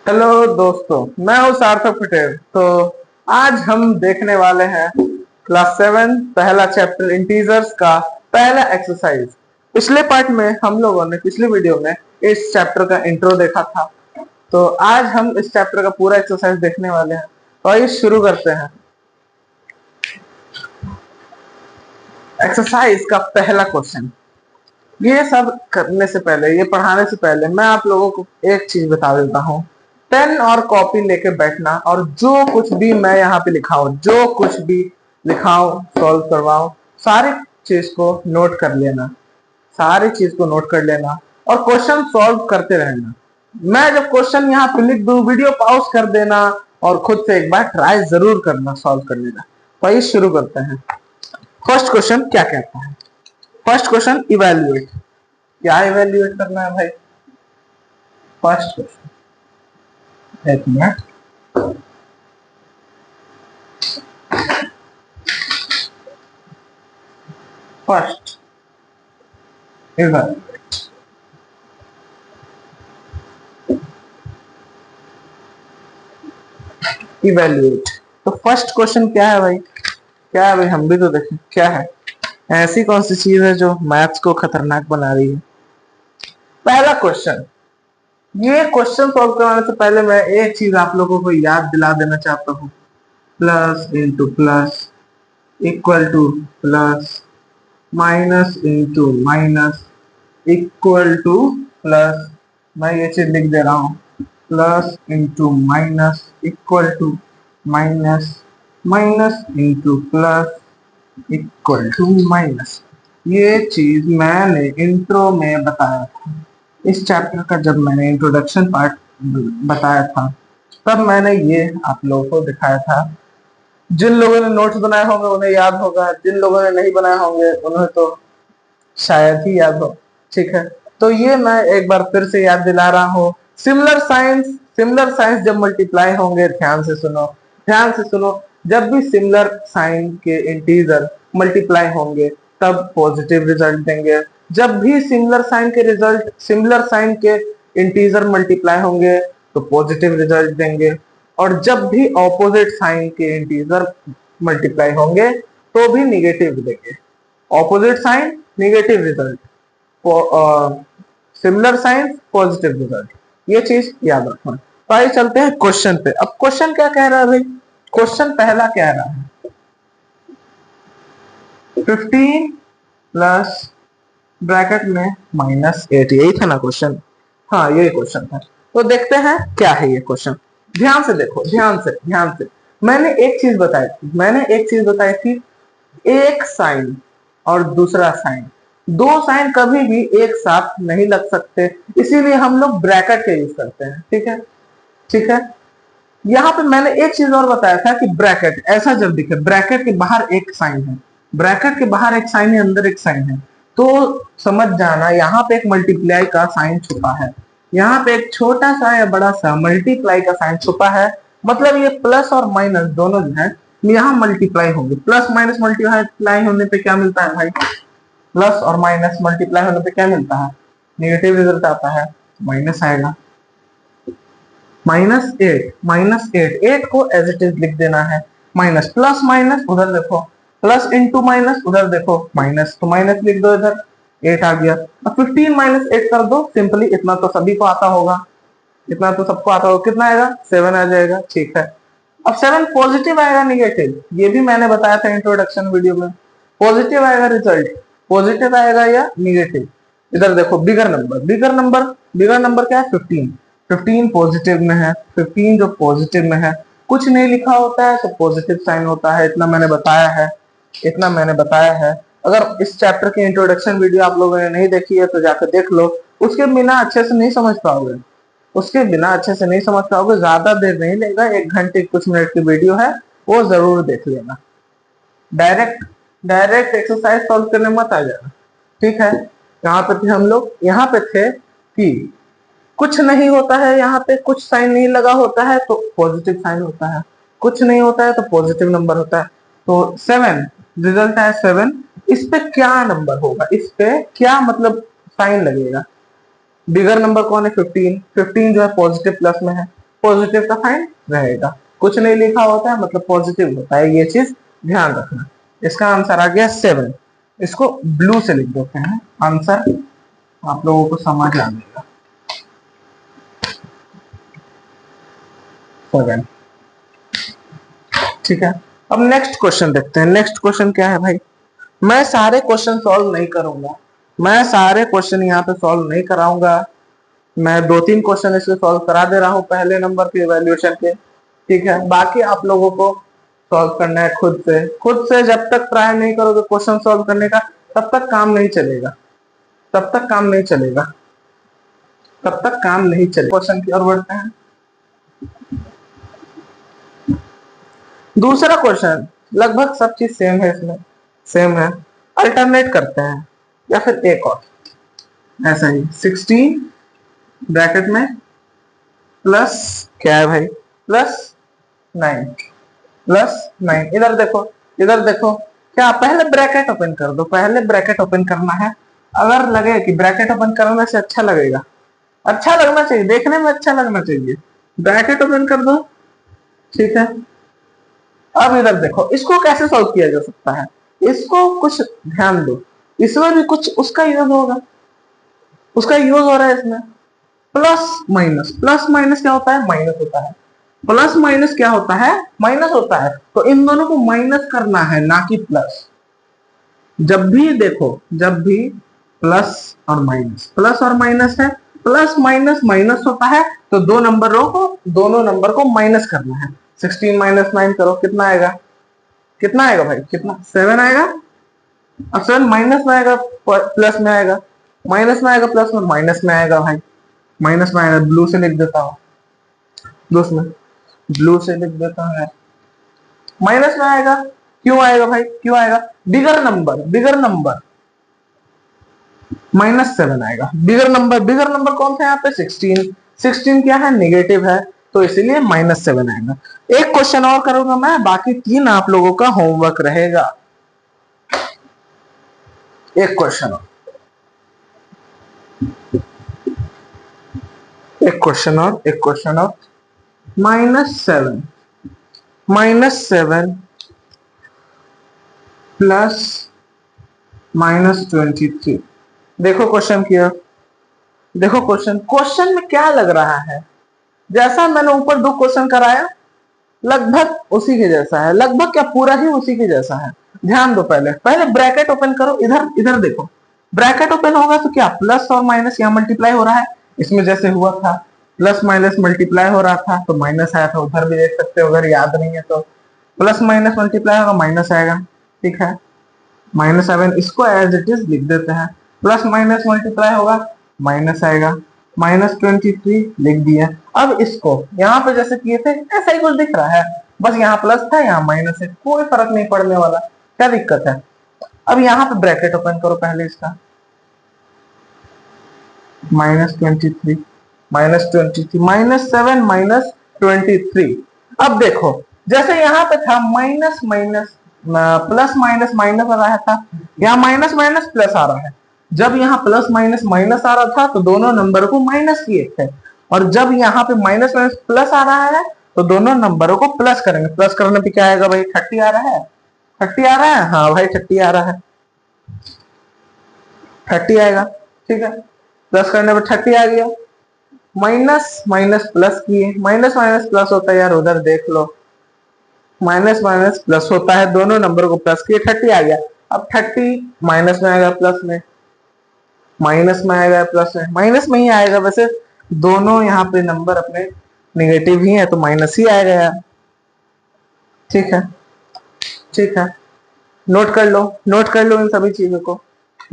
Hello दोस्तों, मैं हूँ सार्थक पटेल। तो आज हम देखने वाले हैं क्लास 7 पहला चैप्टर इंटीजर्स का पहला एक्सरसाइज। पिछले पार्ट में हम लोगों ने पिछली वीडियो में इस चैप्टर का इंट्रो देखा था। तो आज हम इस चैप्टर का पूरा एक्सरसाइज देखने वाले हैं। तो आइए शुरू करते हैं। एक्सरसाइज का पहला क्वेश्चन। ये सब करने से पहले, ये पढ़ाने से पहले मैं आप लोगों को एक चीज बता देता हूँ। पेन और कॉपी लेके बैठना और जो कुछ भी मैं यहाँ पे लिखाऊं, जो कुछ भी लिखाऊं, सॉल्व करवाऊं, सारी चीज को नोट कर लेना, सारी चीज को नोट कर लेना और क्वेश्चन सॉल्व करते रहना। मैं जब क्वेश्चन यहाँ पे लिख दूं, वीडियो पॉज कर देना और खुद से एक बार ट्राई जरूर करना सॉल्व करने का। तो आइए शुरू करते हैं। फर्स्ट क्वेश्चन क्या कहता है? First question evaluate. क्या इवेल्युएट करना है भाई? फर्स्ट क्वेश्चन, एक मिनट। First evaluate, evaluate. तो फर्स्ट क्वेश्चन क्या है भाई? क्या है भाई? हम भी तो देखें क्या है। ऐसी कौन सी चीज है जो मैथ्स को खतरनाक बना रही है? पहला क्वेश्चन। ये क्वेश्चन सॉल्व करने से पहले मैं एक चीज आप लोगों को याद दिला देना चाहता हूँ। Plus into plus equal to plus, minus into minus equal to plus. मैं ये चीज लिख दे रहा हूँ, plus into minus equal to minus, minus into plus equal to minus. ये चीज मैंने इंट्रो में बताया था। इस चैप्टर का जब मैंने इंट्रोडक्शन पार्ट बताया था, तब मैंने ये आप लोगों को दिखाया था। जिन लोगों ने नोट्स बनाए होंगे उन्हें याद होगा, जिन लोगों ने नहीं बनाए होंगे उन्हें तो शायद ही याद हो। ठीक है, तो ये मैं एक बार फिर से याद दिला रहा हूँ। सिमिलर साइंस जब मल्टीप्लाई होंगे, ध्यान से सुनो, ध्यान से सुनो। जब भी सिमिलर साइन के इंटीजर मल्टीप्लाई होंगे तब पॉजिटिव रिजल्ट देंगे। जब भी सिमिलर साइन के इंटीजर मल्टीप्लाई होंगे तो पॉजिटिव रिजल्ट देंगे। और जब भी ऑपोजिट साइन के इंटीजर मल्टीप्लाई होंगे तो भी निगेटिव देंगे। Opposite sign negative result, similar sign positive result. ये चीज याद रखना। तो आइए चलते हैं क्वेश्चन पे। अब क्वेश्चन क्या कह रहा है भाई? क्वेश्चन पहला कह रहा है 15 प्लस ब्रैकेट में -8। यही था ना क्वेश्चन? हाँ, यही क्वेश्चन था। तो देखते हैं क्या है ये क्वेश्चन। ध्यान से देखो, ध्यान से। मैंने एक चीज बताई थी, एक साइन और दूसरा साइन, दो साइन कभी भी एक साथ नहीं लग सकते, इसीलिए हम लोग ब्रैकेट का यूज करते हैं। ठीक है, ठीक है। यहाँ पे मैंने एक चीज और बताया था कि ब्रैकेट ऐसा जब दिखे, ब्रैकेट के बाहर एक साइन है, ब्रैकेट के बाहर एक साइन है, अंदर एक साइन है, तो समझ जाना यहाँ पे एक मल्टीप्लाई का साइन छुपा है, यहाँ पे एक छोटा सा या बड़ा सा मल्टीप्लाई का साइन छुपा है। मतलब ये प्लस और माइनस दोनों जो है यहाँ मल्टीप्लाई होंगे। प्लस माइनस मल्टीप्लाई होने पे क्या मिलता है भाई? प्लस और माइनस मल्टीप्लाई होने पे क्या मिलता है? नेगेटिव रिजल्ट आता है, माइनस आएगा। -8 8 को एज इट इज लिख देना है। माइनस प्लस माइनस उधर देखो, प्लस इंटू माइनस उधर देखो, माइनस तो माइनस लिख दो इधर, 8 आ गया। अब 15 -8 कर दो सिंपली। इतना तो सभी को आता होगा, इतना तो सबको आता होगा। कितना आएगा? 7 आ जाएगा। ठीक है, अब 7 पॉजिटिव आएगा निगेटिव? ये भी मैंने बताया था इंट्रोडक्शन वीडियो में। पॉजिटिव आएगा रिजल्ट, पॉजिटिव आएगा या निगेटिव? इधर देखो, बिगर नंबर क्या है? 15। 15 पॉजिटिव में है, 15 जो पॉजिटिव में है, कुछ नहीं लिखा होता है तो पॉजिटिव साइन होता है। इतना मैंने बताया है, इतना मैंने बताया है। अगर इस चैप्टर की इंट्रोडक्शन वीडियो आप लोगों ने नहीं देखी है तो जाकर देख लो। उसके बिना अच्छे से नहीं समझ पाओगे, उसके बिना अच्छे से नहीं समझ पाओगे। ज्यादा देर नहीं लेगा, 1 घंटे कुछ मिनट की वीडियो है, वो जरूर देख लेना। डायरेक्ट डायरेक्ट एक्सरसाइज सॉल्व करने मत आ जाना। ठीक है, यहाँ पे थे हम लोग, यहाँ पे थे कि कुछ नहीं होता है, यहाँ पे कुछ साइन नहीं लगा होता है तो पॉजिटिव साइन होता है, कुछ नहीं होता है तो पॉजिटिव नंबर होता है। तो 7 रिजल्ट है 7। इस पे क्या नंबर होगा? इस पे क्या मतलब साइन लगेगा? बिगर नंबर कौन है? 15। 15 जो है पॉजिटिव प्लस में है, पॉजिटिव का साइन रहेगा। कुछ नहीं लिखा होता है मतलब पॉजिटिव होता है, ये चीज ध्यान रखना। इसका आंसर आ गया 7। इसको ब्लू से लिख देते हैं, आंसर आप लोगों को समझ आ जाएगा। 7, ठीक है। अब नेक्स्ट क्वेश्चन देखते हैं। नेक्स्ट क्वेश्चन क्या है भाई, मैं सारे क्वेश्चन सॉल्व नहीं करूंगा, मैं सारे क्वेश्चन यहाँ पे सॉल्व नहीं कराऊंगा, मैं 2-3 क्वेश्चन इससे सॉल्व करा दे रहा हूँ पहले नंबर के इवैल्यूएशन के, ठीक है। बाकी आप लोगों को सॉल्व करना है खुद से। खुद से जब तक ट्राई नहीं करोगे क्वेश्चन सॉल्व करने का, तब तक काम नहीं चलेगा, तब तक काम नहीं चलेगा, तब तक काम नहीं चलेगा। क्वेश्चन की ओर बढ़ते हैं। दूसरा क्वेश्चन लगभग सब चीज सेम है, इसमें सेम है, अल्टरनेट करते हैं या फिर एक और ऐसा ही 16 ब्रैकेट में प्लस क्या है भाई, +9, +9। इधर देखो, इधर देखो, क्या पहले ब्रैकेट ओपन कर दो, पहले ब्रैकेट ओपन करना है। अगर लगे कि ब्रैकेट ओपन करने से अच्छा लगेगा, अच्छा लगना चाहिए, देखने में अच्छा लगना चाहिए, ब्रैकेट ओपन कर दो, ठीक है। अब इधर देखो, इसको कैसे सॉल्व किया जा सकता है, इसको कुछ ध्यान दो, इसमें भी कुछ उसका यूज होगा, उसका यूज हो रहा है इसमें। प्लस माइनस, प्लस माइनस क्या होता है, माइनस होता है। प्लस माइनस क्या होता है, माइनस होता है। तो इन दोनों को माइनस करना है, ना कि प्लस। जब भी देखो, जब भी प्लस और माइनस, प्लस और माइनस है, प्लस माइनस माइनस होता है, तो दोनों नंबर को माइनस करना है। 16 - 9 करो, कितना आएगा, कितना आएगा भाई, कितना, 7 आएगा। अब 7 माइनस में आएगा प्लस में आएगा, माइनस में आएगा प्लस में, माइनस में आएगा भाई, माइनस में आएगा। ब्लू से लिख देता हूँ, ब्लू से लिख देता हूँ, माइनस में आएगा। क्यों आएगा भाई, क्यों आएगा, बिगर नंबर -7 आएगा। बिगर नंबर कौन सा यहाँ पे, 16 क्या है, नेगेटिव है, तो इसीलिए -7 आएगा। एक क्वेश्चन और करूंगा मैं, बाकी 3 आप लोगों का होमवर्क रहेगा। एक क्वेश्चन और, एक क्वेश्चन और -7 प्लस -23। देखो क्वेश्चन किया, देखो क्वेश्चन में क्या लग रहा है, जैसा मैंने ऊपर 2 क्वेश्चन कराया लगभग उसी के जैसा है, लगभग क्या पूरा ही उसी के जैसा है। ध्यान दो, पहले ब्रैकेट ओपन करो, इधर देखो, ब्रैकेट ओपन होगा तो क्या प्लस और माइनस यहाँ मल्टीप्लाई हो रहा है, इसमें जैसे हुआ था प्लस माइनस मल्टीप्लाई हो रहा था तो माइनस आया था। उधर भी देख सकते हो, अगर याद नहीं है तो प्लस माइनस मल्टीप्लाई होगा, माइनस आएगा, ठीक है। -7 इसको एज इट इज लिख देते हैं, प्लस माइनस मल्टीप्लाई होगा, माइनस आएगा, -23 लिख दिया। अब इसको यहाँ पे जैसे किए थे ऐसा ही कुछ दिख रहा है, बस यहाँ प्लस था यहाँ माइनस है, कोई फर्क नहीं पड़ने वाला, क्या दिक्कत है। अब यहाँ पे ब्रैकेट ओपन करो पहले इसका, -23 -7 -23। अब देखो जैसे यहाँ पे था minus minus plus minus minus आ रहा था, यहाँ माइनस माइनस प्लस आ रहा है। जब यहाँ प्लस माइनस माइनस आ रहा था तो दोनों नंबर को माइनस किए थे, और जब यहाँ पे माइनस माइनस प्लस आ रहा है तो दोनों नंबरों को प्लस करेंगे। प्लस करने पे क्या आएगा भाई, 30 आ रहा है, 30 आ रहा है, हाँ भाई 30 आ रहा है, 30 आएगा, ठीक है। प्लस करने पे 30 आ गया, माइनस माइनस प्लस किए, माइनस माइनस प्लस होता है यार, उधर देख लो, माइनस माइनस प्लस होता है, दोनों नंबर को प्लस किए, 30 आ गया। अब 30 माइनस में आएगा प्लस में, माइनस में आएगा प्लस में, माइनस में ही आएगा, वैसे दोनों यहाँ पे नंबर अपने निगेटिव ही है तो माइनस ही आएगा यार, ठीक है, ठीक है। नोट कर लो, नोट कर लो इन सभी चीजों को,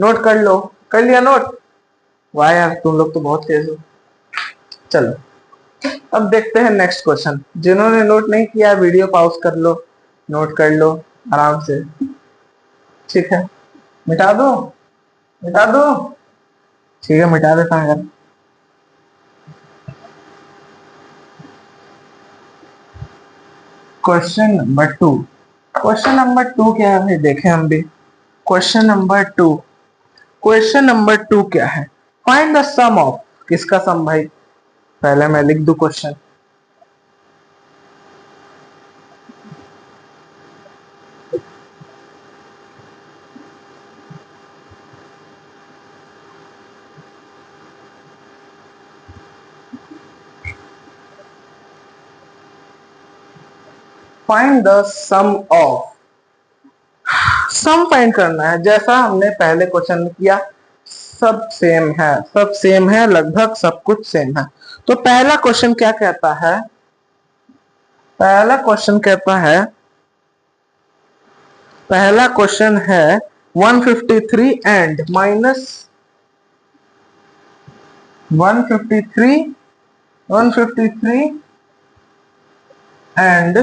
नोट कर लो, कर लिया नोट, वाह यार तुम लोग तो बहुत तेज हो। चलो अब देखते हैं नेक्स्ट क्वेश्चन। जिन्होंने नोट नहीं किया वीडियो पॉज कर लो, नोट कर लो आराम से, ठीक है। मिटा दो, मिटा दो, ठीक है मिटा देता हूँ यार। क्वेश्चन नंबर 2, क्वेश्चन नंबर 2 क्या है भाई, देखें हम भी। क्वेश्चन नंबर 2, क्वेश्चन नंबर 2 क्या है, फाइंड द सम ऑफ, किसका सम भाई, पहले मैं लिख दूं question, find the sum of, sum find करना है जैसा हमने पहले क्वेश्चन में किया। सब सेम है, सब सेम है, लगभग सब कुछ सेम है। तो पहला क्वेश्चन क्या कहता है, पहला क्वेश्चन कहता है, पहला क्वेश्चन है 153 एंड माइनस 153 एंड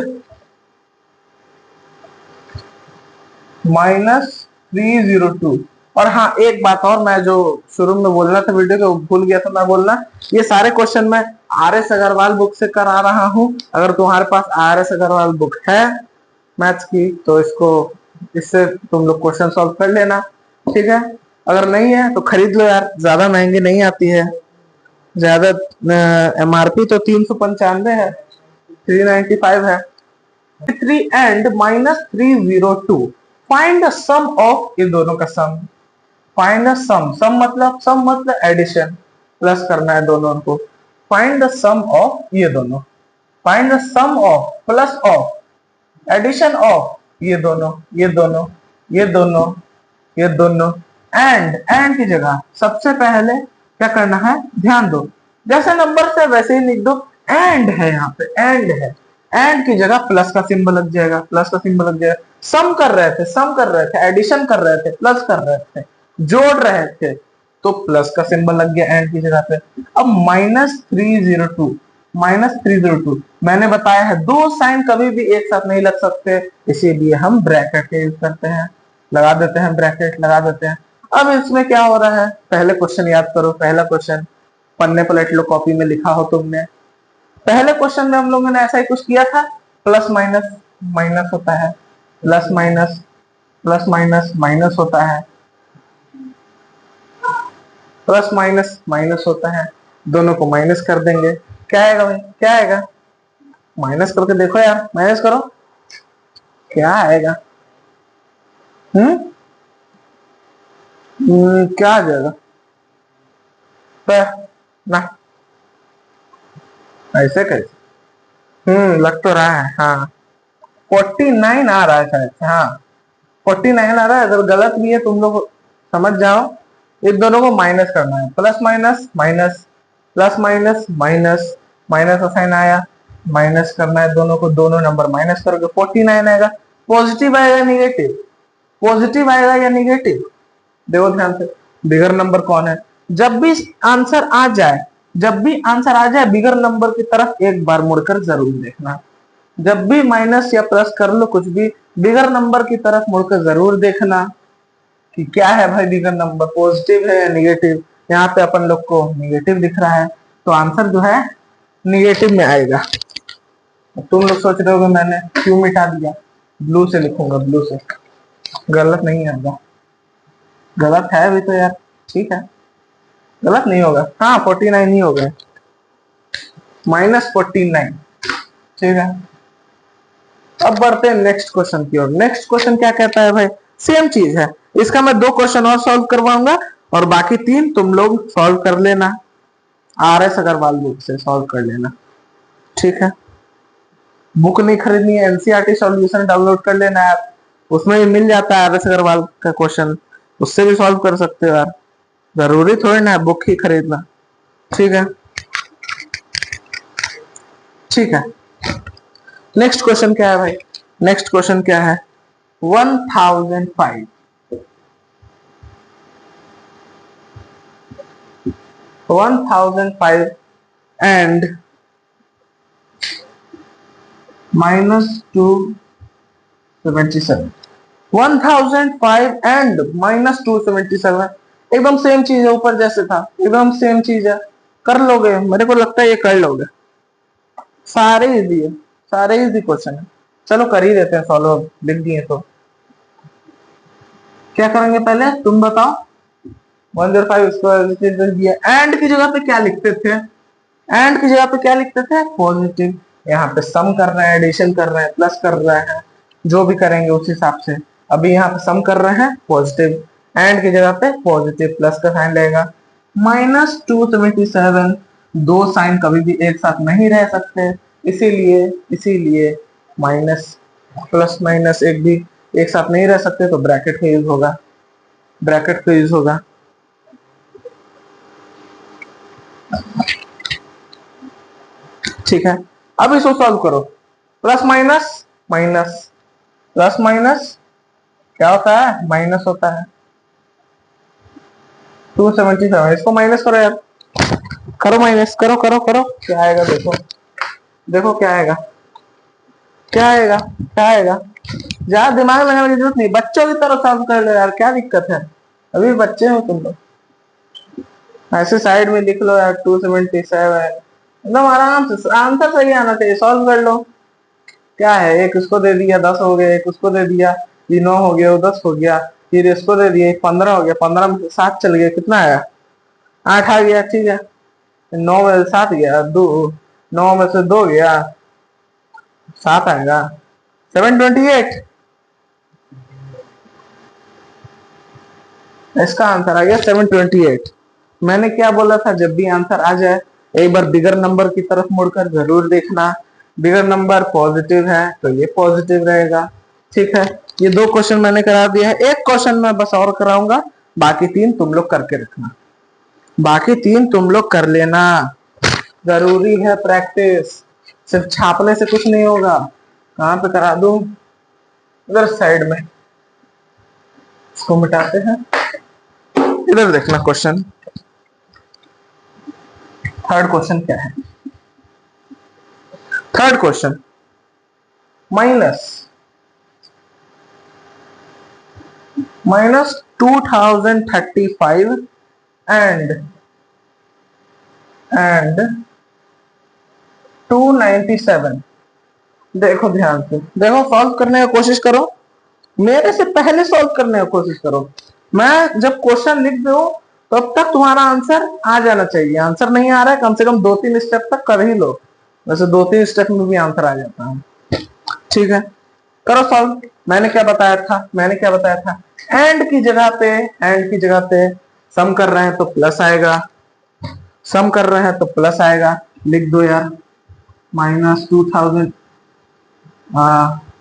-302। और हाँ, एक बात और, मैं जो शुरू में बोलना था वीडियो के भूल गया था मैं बोलना, ये सारे क्वेश्चन मैं RS अग्रवाल बुक से करा रहा हूँ। अगर तुम्हारे पास RS अग्रवाल बुक है मैथ्स की तो इससे तुम लोग क्वेश्चन सॉल्व कर लेना, ठीक है। अगर नहीं है तो खरीद लो यार, ज्यादा महंगी नहीं आती है, ज्यादा MRP तो 395 है, 395 है। 3 and -302, find the sum of, ये दोनों का सम। फाइंड द सम, सम मतलब एडिशन, प्लस करना है दोनों को। फाइंड द सम ऑफ, ये दोनों। Find the sum of plus of addition of, ये दोनों, ये दोनों, ये दोनों, ये दोनों। एंड की जगह सबसे पहले क्या करना है, ध्यान दो, जैसे नंबर से वैसे ही लिख दो। एंड है, यहाँ पे एंड है, एंड की जगह प्लस का सिंबल लग जाएगा, प्लस का सिंबल लग जाएगा। सम कर रहे थे, एडिशन कर रहे थे, प्लस कर रहे थे, जोड़ रहे थे, तो प्लस का सिंबल लग गया एंड की जगह पे। अब -302 मैंने बताया है दो साइन कभी भी एक साथ नहीं लग सकते, इसीलिए हम ब्रैकेट यूज करते हैं, लगा देते हैं, ब्रैकेट लगा देते हैं। अब इसमें क्या हो रहा है, पहले क्वेश्चन याद करो। पहला क्वेश्चन पन्ने पलट लो, कॉपी में लिखा हो तुमने। पहले क्वेश्चन में हम लोगों ने ऐसा ही कुछ किया था, प्लस माइनस माइनस होता है, प्लस माइनस माइनस होता है, प्लस माइनस माइनस होता है, दोनों को माइनस कर देंगे। क्या आएगा भाई, क्या आएगा, माइनस करके देखो यार, माइनस करो, क्या आएगा? क्या आ जाएगा ना, ऐसे कैसे? लग तो रहा है, हाँ 49 आ रहा है शायद, हाँ 49 आ रहा है। अगर गलत भी है तुम लोग समझ जाओ, इन दोनों को माइनस करना है, plus minus minus, plus minus minus, minus का साइन आया, माइनस करना है दोनों को, दोनों नंबर माइनस करोगे 49 आएगा। पॉजिटिव आएगा निगेटिव, पॉजिटिव आएगा या निगेटिव, देखो ध्यान से। बिगर नंबर कौन है, जब भी आंसर आ जाए, जब भी आंसर आ जाए बिगर नंबर की तरफ एक बार मुड़कर जरूर देखना। जब भी माइनस या प्लस कर लो कुछ भी, बिगर नंबर की तरफ मुड़कर जरूर देखना कि क्या है भाई बिगर नंबर, पॉजिटिव है या निगेटिव। यहाँ पे अपन लोग को निगेटिव दिख रहा है, तो आंसर जो है निगेटिव में आएगा। तुम लोग सोच रहे हो मैंने क्यों मिटा दिया, ब्लू से लिखूंगा, ब्लू से, गलत नहीं आएगा। गलत है भी तो यार, ठीक है, गलत नहीं होगा। हाँ 49 ही हो गए, -49, ठीक है। अब बढ़ते हैं नेक्स्ट क्वेश्चन की ओर। नेक्स्ट क्वेश्चन क्या कहता है भाई, सेम चीज है, इसका मैं 2 क्वेश्चन और सॉल्व करवाऊंगा और बाकी 3 तुम लोग सॉल्व कर लेना, RS अग्रवाल बुक से सॉल्व कर लेना, ठीक है। बुक नहीं खरीदनी है, NCERT सॉल्यूशन डाउनलोड कर लेना है, उसमें भी मिल जाता है RS अग्रवाल का क्वेश्चन, उससे भी सॉल्व कर सकते हो यार, जरूरी थोड़ी ना है बुक ही खरीदना, ठीक है, ठीक है। नेक्स्ट क्वेश्चन क्या है भाई, नेक्स्ट क्वेश्चन क्या है, 1005 एंड -277, 1005 एंड -277 एकदम सेम चीज है, ऊपर जैसे था एकदम सेम चीज है, कर लोगे, मेरे को लगता है ये कर लोगे, सारे इजी है, सारे इजी क्वेश्चन है। चलो कर ही देते हैं सॉल्व, लिख दिए तो क्या करेंगे पहले तुम बताओ। 105 इसको दिया, एंड की जगह पे क्या लिखते थे, एंड की जगह पे क्या लिखते थे, पॉजिटिव। यहाँ पे सम कर रहे हैं, एडिशन कर रहे हैं, प्लस कर रहे हैं, जो भी करेंगे उस हिसाब से। अभी यहाँ पे सम कर रहे हैं पॉजिटिव, एंड की जगह पे पॉजिटिव प्लस का साइन लगेगा। -277, दो साइन कभी भी एक साथ नहीं रह सकते, इसीलिए माइनस प्लस माइनस एक भी एक साथ नहीं रह सकते, तो ब्रैकेट का यूज होगा, ब्रैकेट का यूज होगा। ठीक है, अब इसको सॉल्व करो। Plus minus minus, plus minus क्या होता है, माइनस होता है। 277, इसको माइनस करो यार, करो माइनस, करो करो करो, क्या आएगा देखो, देखो क्या आएगा, क्या आएगा, क्या आएगा। ज्यादा दिमाग लगाने की जरूरत नहीं, बच्चों की तरह सॉल्व कर लो यार, क्या दिक्कत है, अभी बच्चे हो तुम लोग। ऐसे साइड में लिख लो यार 277, एकदम आराम से, आंसर सही आना चाहिए, सॉल्व कर लो। क्या है, एक उसको दे दिया 10 हो गया, एक उसको दे दिया ये 9 हो गया, वो 10 हो गया, फिर इसको दे दिया 15 हो गया, 15 में 7 चल गया, कितना आया, 8 आ गया। ठीक है, 9 में से 7 गया, 2, 9 में से 2 गया, 7 आएगा, 728। इसका आंसर आ गया 728। मैंने क्या बोला था, जब भी आंसर आ जाए एक बार बिगर नंबर की तरफ मुड़कर जरूर देखना, बिगर नंबर पॉजिटिव है तो ये पॉजिटिव रहेगा। ठीक है, ये 2 क्वेश्चन मैंने करा दिया है, एक क्वेश्चन मैं बस और कराऊंगा, बाकी 3 तुम लोग करके रखना, बाकी 3 तुम लोग कर लेना, जरूरी है प्रैक्टिस, सिर्फ छापने से कुछ नहीं होगा। कहां पे करा दूं, इधर साइड में, इसको मिटाते हैं, इधर देखना क्वेश्चन। थर्ड क्वेश्चन क्या है, थर्ड क्वेश्चन, माइनस -2035 एंड 297। देखो ध्यान से देखो, सॉल्व करने की कोशिश करो, मेरे से पहले सॉल्व करने की कोशिश करो। मैं जब क्वेश्चन लिख दूं तब तक तुम्हारा आंसर आ जाना चाहिए, आंसर नहीं आ रहा है कम से कम 2-3 स्टेप तक कर ही लो, वैसे 2-3 स्टेप में भी आंसर आ जाता है। ठीक है, करो सॉल्व। मैंने क्या बताया था, मैंने क्या बताया था, एंड की जगह पे, एंड की जगह पे सम कर रहे हैं तो प्लस आएगा, सम कर रहे हैं तो प्लस आएगा, लिख दो यार, -2000,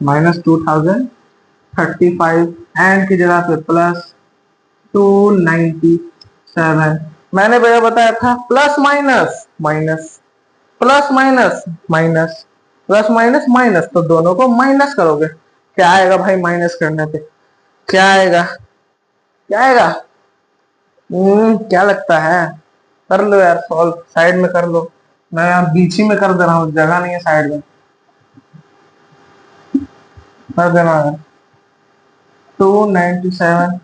-2035 एंड की जगह पे +297। मैंने भैया बताया था plus minus minus, plus minus minus, plus minus minus, तो दोनों को माइनस करोगे, क्या आएगा भाई माइनस करने पे, क्या आएगा, क्या आएगा, क्या लगता है, कर लो यार सॉल्व, साइड में कर लो, मैं यहाँ बीच ही में कर दे रहा हूँ, जगह नहीं है साइड में, कर देना है। 297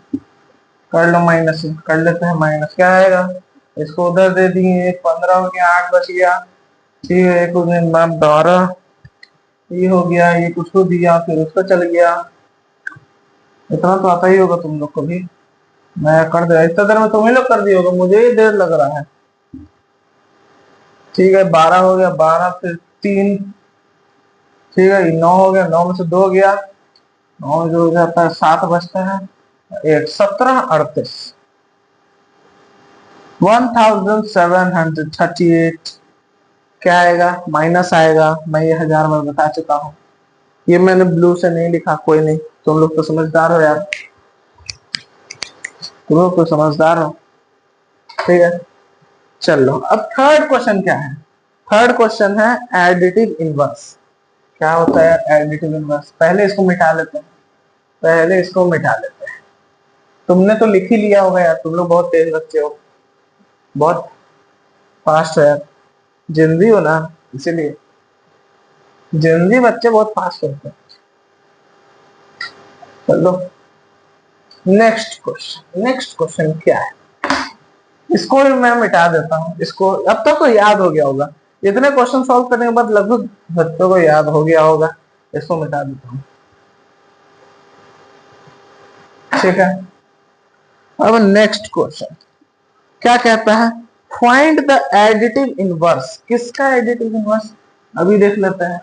कर लो, माइनस कर लेते हैं, माइनस क्या आएगा, इसको उधर दे दिए, 15 हो गया, 8 बच गया, ठीक है, एक 12, ये हो गया, ये कुछ को दिया फिर उसका चल गया, इतना तो आता ही होगा तुम लोग को भी, मैं कर दे इतना देर में तुम्हें लोग कर दिया होगा, मुझे ही देर लग रहा है। ठीक है, 12 हो गया, 12 फिर 3, ठीक है, 9 हो गया, 9 में से 2 गया, 9 जो हो जाता है 7 बचता है, 1 17 38, 1738। क्या आएगा, माइनस आएगा, मैं ये 1000 बार बता चुका हूँ, ये मैंने ब्लू से नहीं लिखा, कोई नहीं, तुम लोग तो समझदार हो यार, तुम लोग तो समझदार हो। ठीक है, चलो अब थर्ड क्वेश्चन क्या है, थर्ड क्वेश्चन है एडिटिव इनवर्स। क्या होता है एडिटिव इनवर्स, पहले इसको मिटा लेते हैं, पहले इसको मिटा लेते हैं। तुमने तो लिख ही लिया होगा यार, तुम लोग बहुत तेज बच्चे हो, बहुत फास्ट हो यार, जिंदी हो ना, इसीलिए जिंदी बच्चे बहुत फास्ट होते हैं। चलो नेक्स्ट क्वेश्चन, नेक्स्ट क्वेश्चन क्या है, इसको भी मैं मिटा देता हूँ, इसको अब तक तो याद हो गया होगा, इतने क्वेश्चन सॉल्व करने के बाद लगभग बच्चों को याद हो गया होगा, इसको मिटा देता हूँ। ठीक है, अब नेक्स्ट क्वेश्चन क्या कहता है, फाइंड द एडिटिव इनवर्स, किसका एडिटिव इनवर्स, अभी देख लेते हैं,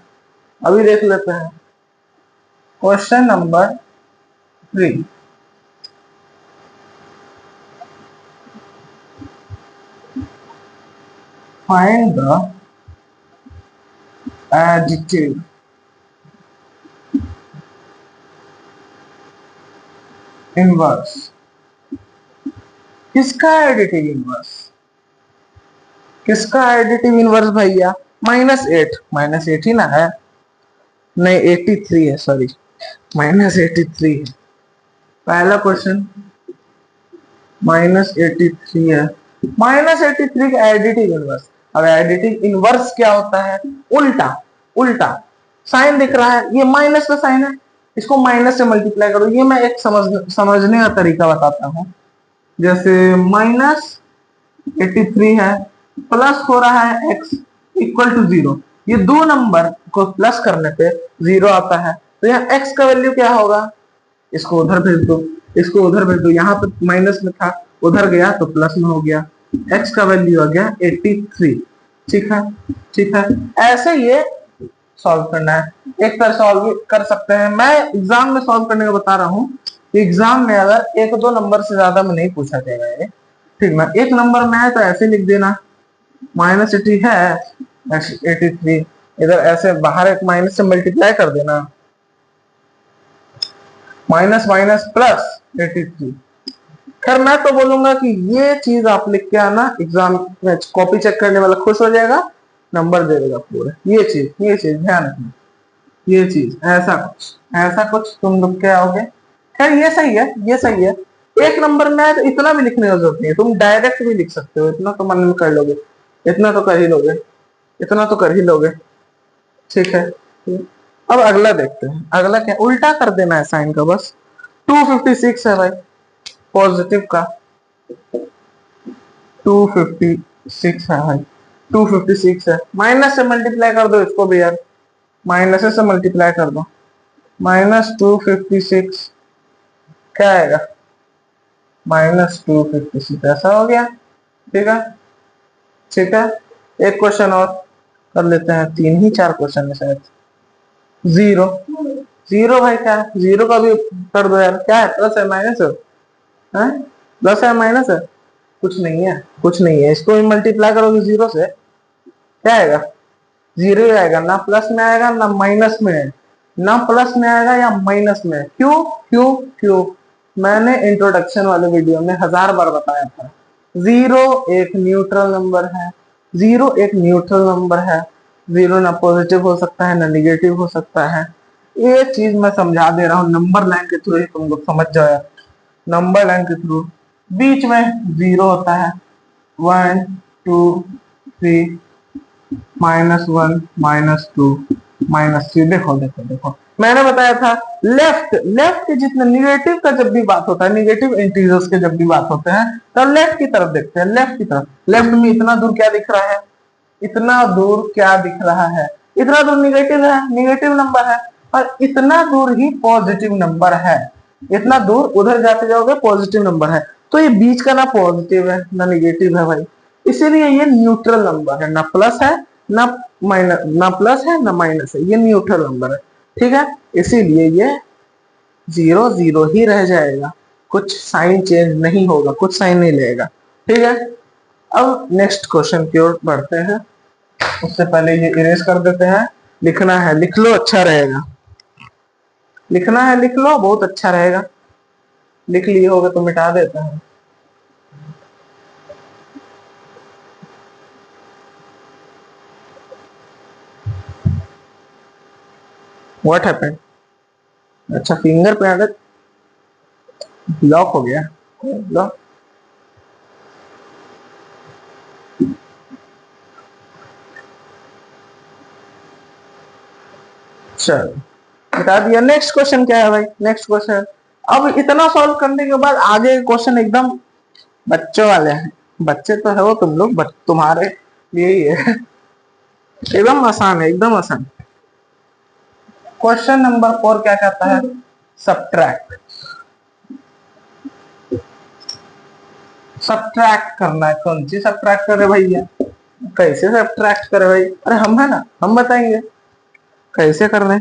अभी देख लेते हैं। Question number 3, find the additive inverse, किसका एडिटिव इनवर्स, किसका एडिटिव इनवर्स भैया? -8 ही ना है, नहीं 83 है, सॉरी -83 है पहला क्वेश्चन, -83 है, -83 का एडिटिव इनवर्स। अब एडिटिव इनवर्स क्या होता है? उल्टा, उल्टा साइन दिख रहा है, ये माइनस का साइन है, इसको माइनस से मल्टीप्लाई करो। ये मैं एक समझने का तरीका बताता हूँ। जैसे -83 है, प्लस हो रहा है x इक्वल टू 0, ये दो नंबर को प्लस करने पे 0 आता है, तो यहाँ x का वैल्यू क्या होगा? इसको उधर भेज दो, इसको उधर भेज दो, यहाँ पे माइनस में था, उधर गया तो प्लस में हो गया, x का वैल्यू आ गया 83। ठीक है, ठीक है, ऐसे ये सॉल्व करना है। एक तरह सॉल्व कर सकते हैं, मैं एग्जाम में सॉल्व करने को बता रहा हूँ। एग्जाम में अगर एक दो नंबर से ज्यादा में नहीं पूछा जाएगा ये, ठीक ना, एक नंबर में है तो ऐसे लिख देना, -80 है 83, इधर ऐसे बाहर एक माइनस से मल्टीप्लाई कर देना, माइनस माइनस प्लस 83। खैर मैं तो बोलूंगा कि ये चीज आप लिख के आना, एग्जाम में कॉपी चेक करने वाला खुश हो जाएगा, नंबर दे देगा पूरे। ये चीज ध्यान रखना, ये चीज ऐसा कुछ तुम लिख के आओगे। खैर ये सही है, ये सही है। एक नंबर में है तो इतना भी लिखने की जरूरत नहीं है, तुम डायरेक्ट भी लिख सकते हो, इतना तो मन में कर लोगे, इतना तो कर ही लोगे, इतना तो कर ही लोगे। ठीक है, अब अगला देखते हैं। अगला क्या, उल्टा कर देना है साइन का बस। 256 है भाई, पॉजिटिव का 256 है भाई, 256 है, माइनस से मल्टीप्लाई कर दो इसको भी यार, माइनस से मल्टीप्लाई कर दो, -256 क्या आएगा? -256 ऐसा हो गया। ठीक है, ठीक है, एक क्वेश्चन और कर लेते हैं, 3 ही 4 क्वेश्चन है शायद। 0 0 भाई क्या है? 0 का भी कर दो यार, क्या है, प्लस है माइनस है, प्लस है माइनस है, कुछ नहीं है, कुछ नहीं है, इसको मल्टीप्लाई करोगे 0 से क्या आएगा? 0 ही आएगा, ना प्लस में आएगा ना माइनस में, ना प्लस में आएगा या माइनस में। क्यों क्यों क्यों? मैंने इंट्रोडक्शन वाले वीडियो में 1000 बार बताया था, 0 एक न्यूट्रल नंबर है, 0 एक न्यूट्रल नंबर है, 0 ना पॉजिटिव हो सकता है ना निगेटिव हो सकता है। ये चीज मैं समझा दे रहा हूँ नंबर लाइन के थ्रू ही, तुम लोग समझ जाओ। नंबर लाइन के थ्रू बीच में 0 होता है, 1 2 3 -1 -2 -3। देखो देखो देखो, मैंने बताया था लेफ्ट लेफ्ट के जितने निगेटिव का जब भी बात होता है, निगेटिव इंटीजर्स के जब भी बात होते हैं, तब लेफ्ट की तरफ देखते हैं, लेफ्ट की तरफ। लेफ्ट में इतना दूर क्या दिख रहा है? इतना दूर क्या दिख रहा है? इतना दूर निगेटिव है, निगेटिव नंबर है, और इतना दूर ही पॉजिटिव नंबर है। इतना दूर उधर जाते जाओगे पॉजिटिव नंबर है, तो ये बीच का ना पॉजिटिव है ना निगेटिव है भाई, इसीलिए ये न्यूट्रल नंबर है, ना प्लस है ना माइनस, ना प्लस है ना माइनस है, ये न्यूट्रल नंबर है। ठीक है, इसीलिए ये 0 0 ही रह जाएगा, कुछ साइन चेंज नहीं होगा, कुछ साइन नहीं लेगा। ठीक है, अब नेक्स्ट क्वेश्चन की ओर बढ़ते हैं, उससे पहले ये इरेज कर देते हैं। लिखना है लिख लो, अच्छा रहेगा, लिखना है लिख लो, बहुत अच्छा रहेगा। लिख लिए होगा तो मिटा देता है। What happened? अच्छा, फिंगर पे आदत ब्लॉक हो गया, ब्लॉक। चलो बता दिया। नेक्स्ट क्वेश्चन क्या है भाई? नेक्स्ट क्वेश्चन, अब इतना सॉल्व करने के बाद आगे क्वेश्चन एकदम बच्चों वाले हैं। बच्चे तो है वो तुम लोग, तुम्हारे लिए ही है, एकदम आसान है, एकदम आसान। क्वेश्चन नंबर 4 क्या कहता है? सब्ट्रैक्ट, सब्ट्रैक्ट करना है। कौन सी सब्ट्रैक्ट करे भैया? कैसे सब्ट्रैक्ट करे भाई? अरे हम है ना, हम बताएंगे कैसे करना है।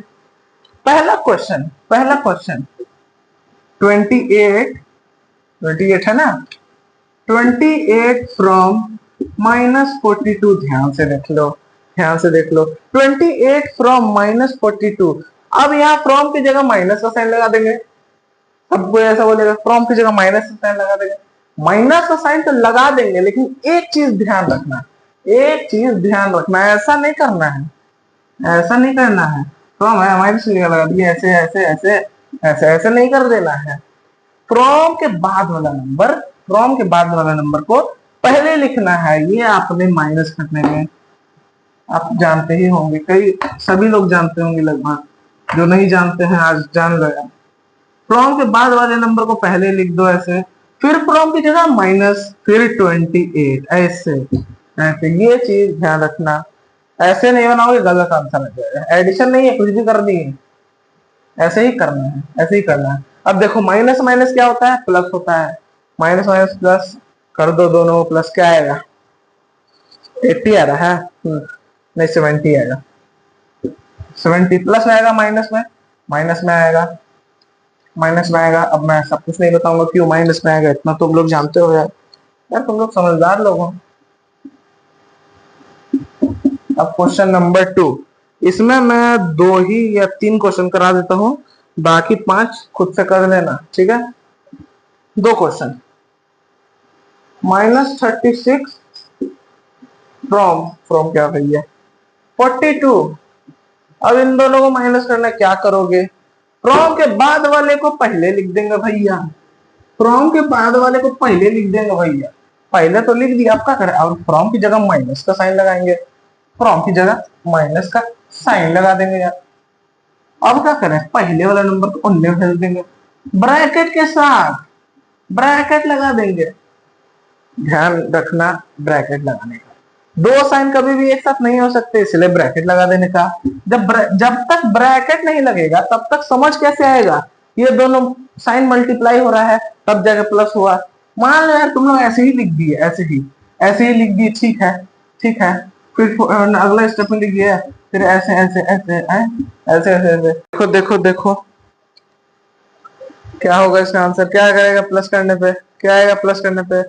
पहला क्वेश्चन 28 है ना, 28 फ्रॉम -42, ध्यान से देख लो, ध्यान से देख लो, 28 फ्रॉम -42। अब यहाँ फ्रॉम की जगह माइनस का साइन लगा देंगे, अब कोई ऐसा बोलेगा फ्रॉम की जगह माइनस का साइन लगा देगा, माइनस का साइन तो लगा देंगे, लेकिन एक चीज ध्यान रखना, एक चीज ध्यान रखना, ऐसा नहीं करना है, ऐसा नहीं करना है फ्रॉम है माइनस की जगह लगा दिया, ऐसे ऐसे ऐसे ऐसे ऐसे नहीं कर देना है। फ्रॉम के बाद वाला नंबर, फ्रॉम के बाद वाला नंबर को पहले लिखना है। ये आपने माइनस करने में आप जानते ही होंगे, कई सभी लोग जानते होंगे लगभग, जो नहीं जानते हैं आज जान लो यार। फ्रॉम के बाद वाले नंबर को पहले लिख दो ऐसे, फिर फ्रॉम की जगह माइनस, फिर 28 ऐसे ऐसे, ये चीज ध्यान रखना। ऐसे नहीं बनाओगे गलत आंसर आ जाएगा। एडिशन नहीं है, कुछ भी कर दी, ऐसे ही करना है, ऐसे ही करना है। अब देखो माइनस माइनस क्या होता है, प्लस होता है, माइनस माइनस प्लस कर दो दोनों, प्लस क्या आएगा 80 आ रहा है, नहीं 70 आएगा, 70 प्लस में आएगा, माइनस में आएगा, माइनस में आएगा। अब मैं सब कुछ नहीं बताऊंगा क्यों माइनस में आएगा, इतना तुम लोग जानते हो यार, यार तुम लोग समझदार लोग हो। अब क्वेश्चन नंबर 2, इसमें मैं 2 ही या 3 क्वेश्चन करा देता हूँ, बाकी 5 खुद से कर लेना, ठीक है। 2 क्वेश्चन, -36 फ्रॉम, फ्रॉम क्या भैया 42। अब इन दोनों को माइनस करना, क्या करोगे, फ्रॉम के बाद वाले को पहले लिख देंगे भैया, फ्रॉम के बाद वाले को पहले लिख देंगे भैया, पहले तो लिख दिया, आपका करें, अब फ्रॉम की जगह माइनस का साइन लगाएंगे, फ्रॉम की जगह माइनस का साइन लगा देंगे यार। अब क्या करें, पहले वाला नंबर को उनमें भेज देंगे, ब्रैकेट के साथ ब्रैकेट लगा देंगे। ध्यान रखना ब्रैकेट लगाने का, दो साइन कभी भी एक साथ नहीं हो सकते, इसलिए ब्रैकेट लगा देने का। जब तक ब्रैकेट नहीं लगेगा तब तक समझ कैसे आएगा ये दोनों साइन मल्टीप्लाई हो रहा है, तब जाके प्लस हुआ। मान लो यार तुम लोग ऐसे ही लिख दिए, ऐसे ही लिख दिए, ठीक है, ठीक है, फिर अगला स्टेप में लिख दिया, फिर ऐसे ऐसे ऐसे ऐसे ऐसे ऐसे, देखो देखो देखो क्या होगा इसका आंसर, क्या करेगा प्लस करने पे, क्या आएगा प्लस करने पे,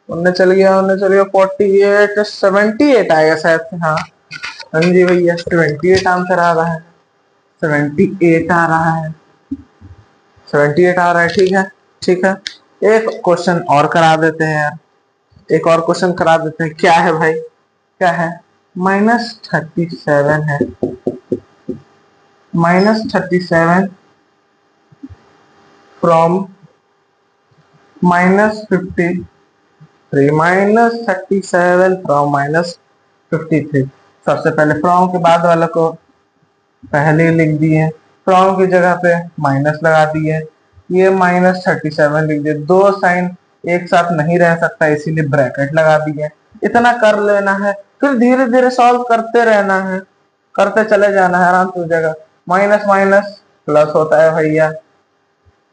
उनने चल गया, उनने चल गया, 48 78 आएगा शायद से, हाँ हाँ जी भैया 78 आंसर आ रहा है, 78 आ रहा है, 78 आ रहा है, ठीक है, ठीक है। एक क्वेश्चन और करा देते हैं यार, एक और क्वेश्चन करा देते हैं, क्या है भाई, क्या है, -37 है, -37 फ्रॉम -53, -37 फ्रॉम -53। सबसे पहले फ्रॉम के बाद वाला को पहले लिख दिए, फ्रॉम की जगह पे माइनस लगा दिए, ये -37 लिख दिए, दो साइन एक साथ नहीं रह सकता इसीलिए ब्रैकेट लगा दिए। इतना कर लेना है, फिर धीरे धीरे सॉल्व करते रहना है, करते चले जाना है, आराम से हो जाएगा। माइनस माइनस प्लस होता है भैया,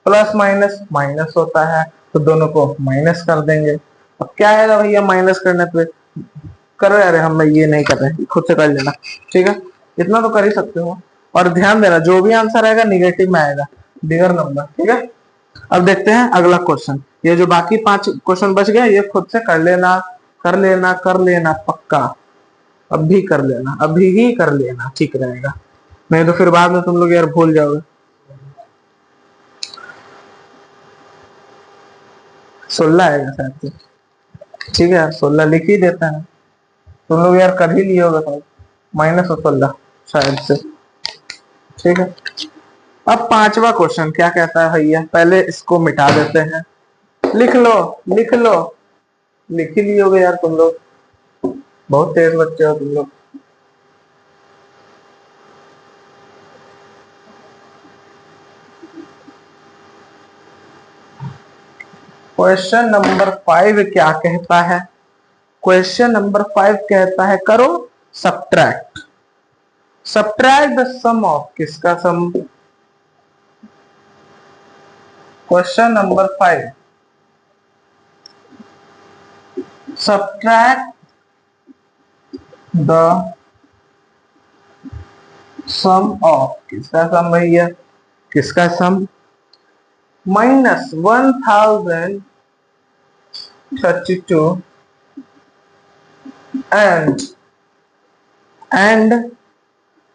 प्लस माइनस माइनस होता है, तो दोनों को माइनस कर देंगे। अब क्या आएगा भैया माइनस करने पे, करो यार, हम ये नहीं कर रहे, खुद से कर लेना, ठीक है, इतना तो कर ही सकते हो। और ध्यान देना जो भी आंसर आएगा निगेटिव में आएगा, बिगर नंबर, ठीक है। अब देखते हैं अगला क्वेश्चन, ये जो बाकी 5 क्वेश्चन बच गए ये खुद से कर लेना, कर लेना, कर लेना पक्का, अभी कर लेना, अभी ही कर लेना, ठीक रहेगा, नहीं तो फिर बाद में तुम लोग यार भूल जाओगे। 16 आएगा शायद से, ठीक है 16 लिख ही देता है, तुम लोग यार कर ही लिए होगा शायद, -16 शायद से, ठीक है। अब 5वां क्वेश्चन क्या कहता है भैया, पहले इसको मिटा देते हैं, लिख लो, लिख लो, लिख ही लिए होगे यार तुम लोग, बहुत तेज बच्चे हो तुम लोग। क्वेश्चन नंबर 5 क्या कहता है, क्वेश्चन नंबर 5 कहता है करो subtract, subtract the sum of, किसका sum, question number 5, subtract the sum of, किसका सम भैया, किसका सम, -1032 एंड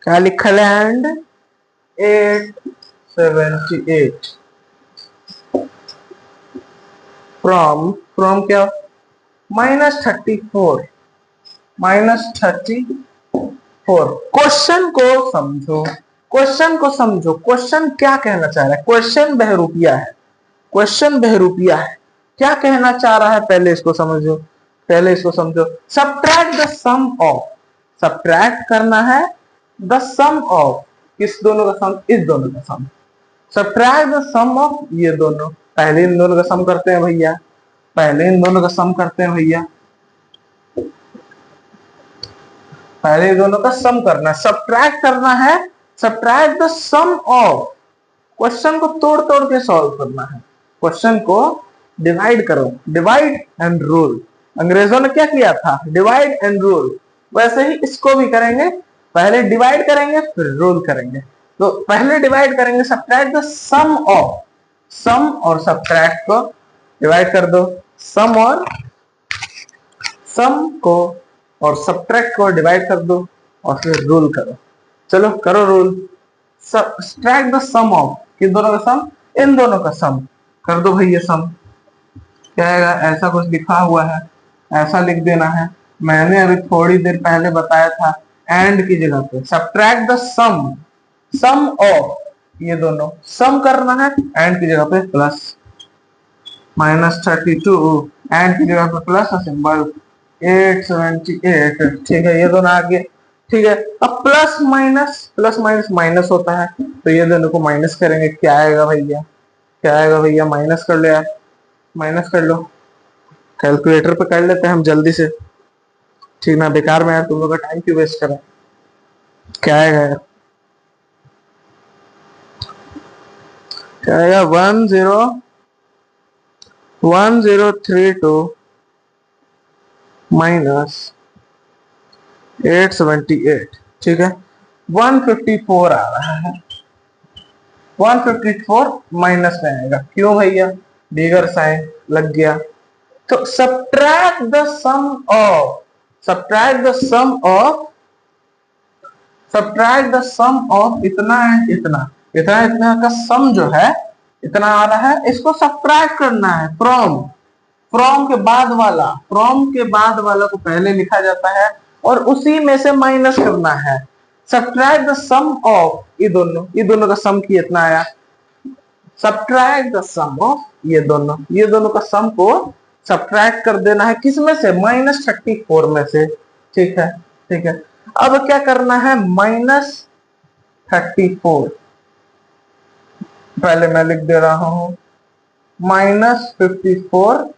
क्या लिखा है, एंड 878, फ्रॉम, फ्रॉम क्या, -34, -34। क्वेश्चन को समझो, क्वेश्चन को समझो, क्वेश्चन क्या कहना चाह रहा है, क्वेश्चन बहरूपिया है, क्वेश्चन बहरूपिया है, क्या कहना चाह रहा है पहले इसको समझो, पहले इसको समझो। Subtract the sum of, subtract करना है द सम ऑफ, किस दोनों का सम, इस दोनों का सम। सब्ट्रैक्ट द सम ऑफ ये दोनों, पहले इन दोनों का सम करते हैं भैया, पहले इन दोनों का सम करते हैं भैया, पहले इन दोनों का सम करना है, सब्ट्रैक्ट करना है, subtract the sum of. Question को तोड़ तोड़ के सॉल्व करना है, क्वेश्चन को डिवाइड करो, डिवाइड एंड रूल। अंग्रेजों ने क्या किया था, डिवाइड एंड रूल, वैसे ही इसको भी करेंगे, पहले डिवाइड करेंगे फिर रूल करेंगे। तो पहले डिवाइड करेंगे, सब्ट्रैक्ट द सम ऑफ, सम और सब्ट्रैक्ट को डिवाइड कर दो, सम और सम को और सब्ट्रैक्ट को डिवाइड कर दो और फिर रूल करो। चलो करो rule. Subtract the sum of, किस दोनों का सम, इन दोनों का सम कर दो भैया सम। क्या आएगा, ऐसा कुछ लिखा हुआ है, ऐसा लिख देना है, मैंने अभी थोड़ी देर पहले बताया था एंड की जगह पे subtract the sum, sum of ये दोनों, सम करना है, एंड की जगह पे प्लस, -32 एंड की जगह पे प्लस का सिंबल, 878, ठीक है, ये दोनों आगे, ठीक है। अब प्लस माइनस माइनस होता है, तो ये दोनों को माइनस करेंगे, क्या आएगा भैया, क्या आएगा भैया, माइनस कर लो यार, माइनस कर लो, कैलकुलेटर पे कर लेते हैं हम जल्दी से, ठीक ना, बेकार में यार तुम लोग का टाइम क्यों वेस्ट करें। क्या आएगा यार, क्या आएगा, 1032 -878, ठीक है। 154 आ रहा है, 154 माइनस में आएगा, क्यों भैया, बिगर साइन लग गया। तो subtract the sum of, subtract the sum of, subtract the sum of इतना है, इतना इतना इतना का सम जो है इतना आ रहा है, इसको सब्ट्रैक्ट करना है फ्रॉम, फ्रॉम के बाद वाला, फ्रॉम के बाद वाला को पहले लिखा जाता है और उसी में से माइनस करना है। सब्ट्रैक्ट द सम ऑफ, ये दोनों का सम की इतना आया, सब्ट्रैक्ट द सम ऑफ ये दोनों का सम को सब्ट्रैक्ट कर देना है, किस में से, -34 में से, ठीक है, ठीक है। अब क्या करना है, -34, पहले मैं लिख दे रहा हूं, -54,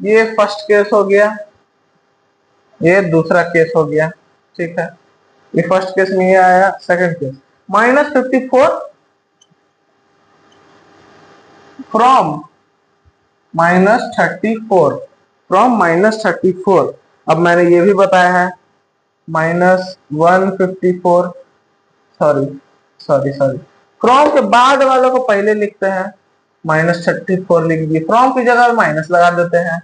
ये फर्स्ट केस हो गया, ये दूसरा केस हो गया, ठीक है, ये फर्स्ट केस में ये आया, सेकंड केस, -54 फ्रॉम -34, फ्रॉम -34। अब मैंने ये भी बताया है -154, सॉरी फ्रॉम के बाद वालों को पहले लिखते हैं, -34 लिख दिए, फ्रॉम की जगह माइनस लगा देते हैं,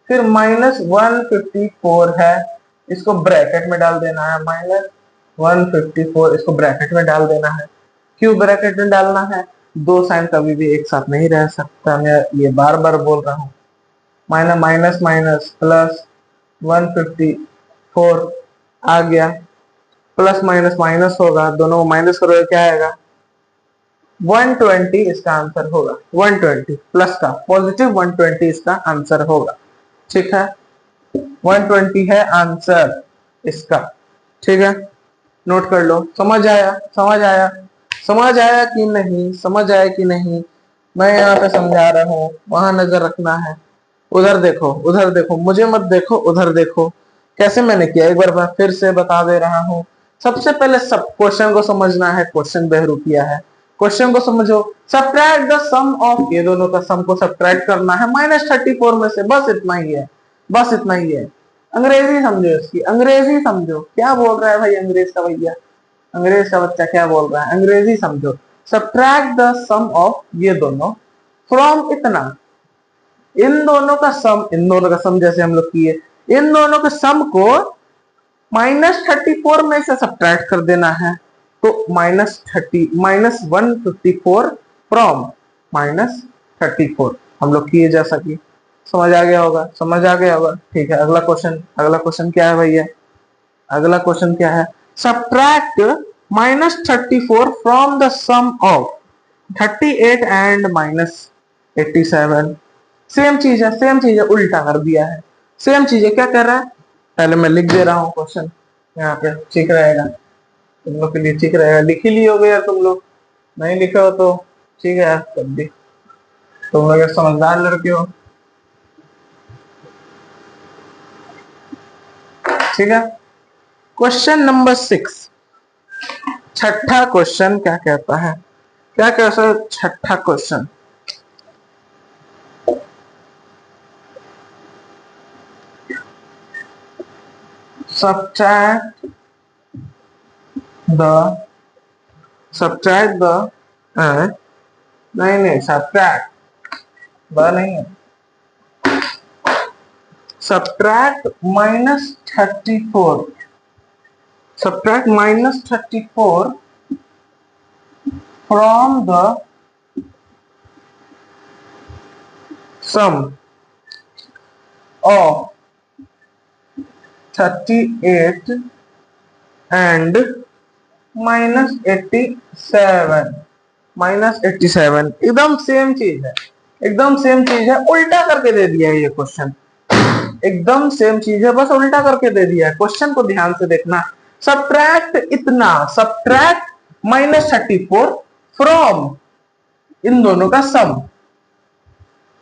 फिर -154 है, इसको ब्रैकेट में डाल देना है, -154 इसको ब्रैकेट में डाल देना है। क्यों ब्रैकेट में डालना है, दो साइन कभी भी एक साथ नहीं रह सकता, मैं ये बार बार बोल रहा हूँ। माइनस माइनस प्लस 154 आ गया, प्लस माइनस माइनस होगा, दोनों को माइनस करोगे क्या आएगा, 120 इसका आंसर होगा, 120 प्लस का पॉजिटिव 120 इसका आंसर होगा, ठीक है, 120 है आंसर इसका, ठीक है, नोट कर लो। समझ आया, समझ आया, समझ आया कि नहीं, समझ आया कि नहीं, मैं यहाँ पे समझा रहा हूँ, वहां नजर रखना है, उधर देखो, मुझे मत देखो, उधर देखो। कैसे मैंने किया, एक बार मैं फिर से बता दे रहा हूँ। सबसे पहले सब क्वेश्चन को समझना है, क्वेश्चन बहरूपिया है, क्वेश्चन को समझो। सब्ट्रैक्ट द सम ऑफ, ये दोनों का सम को सब्ट्रैक्ट करना है -34 में से, बस इतना ही है, बस इतना ही है। अंग्रेजी समझो इसकी, अंग्रेजी समझो, क्या बोल रहा है भाई अंग्रेज का भैया, अंग्रेज का बच्चा क्या बोल रहा है, अंग्रेजी समझो। सब्ट्रैक्ट द सम ऑफ ये दोनों फ्रॉम इतना, इन दोनों का सम जैसे हम लोग किए, इन दोनों के सम को -34 में से सब्ट्रैक्ट कर देना है, तो -154 फ्रॉम -34 हम लोग किए जैसा कि समझ आ गया होगा, समझ आ गया होगा। ठीक है, अगला क्वेश्चन, अगला क्वेश्चन क्या है भैया, अगला क्वेश्चन क्या है, subtract -34 from the sum of 38 and -87। Same चीज है, सेम चीज है, उल्टा कर दिया है। सेम चीज है, क्या कर रहा है, पहले मैं लिख दे रहा हूँ क्वेश्चन यहाँ पे, ठीक रहेगा तुम लोग के लिए, ठीक रहेगा। लिख ही लिए हो यार तुम लोग, नहीं लिखे हो तो ठीक है यार, तब भी तुम लोग समझदार लड़के हो, ठीक है। क्वेश्चन नंबर 6, छठा क्वेश्चन क्या कहता है, क्या कहता है छठा question, subtract the subtract the नहीं नहीं subtract द नहीं है, subtract -34, subtract -34 from the sum of 38 and -87, -87 एकदम सेम चीज है, एकदम सेम चीज है, उल्टा करके दे दिया है ये क्वेश्चन, एकदम सेम चीज है, बस उल्टा करके दे दिया है। क्वेश्चन को ध्यान से देखना, सब्ट्रैक्ट इतना, सब्ट्रैक्ट -34 फ्रॉम, इन दोनों का सम,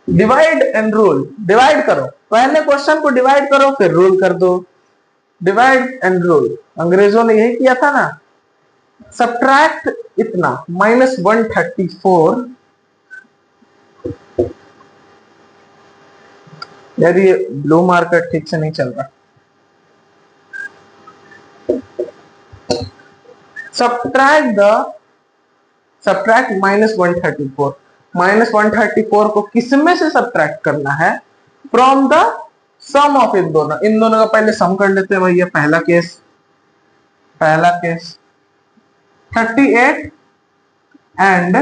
डिवाइड एंड रूल, डिवाइड करो, पहले क्वेश्चन को डिवाइड करो फिर रूल कर दो, डिवाइड एंड रूल, अंग्रेजों ने यही किया था ना। सब्ट्रैक्ट इतना -134, यार ये ब्लू मार्केट ठीक से नहीं चल रहा, सब्ट्रैक्ट -134, -134 को किसमें से सब्ट्रैक्ट करना है, फ्रॉम द सम ऑफ इन दोनों, इन दोनों का पहले सम कर लेते हैं भैया। पहला केस, पहला केस 38 एंड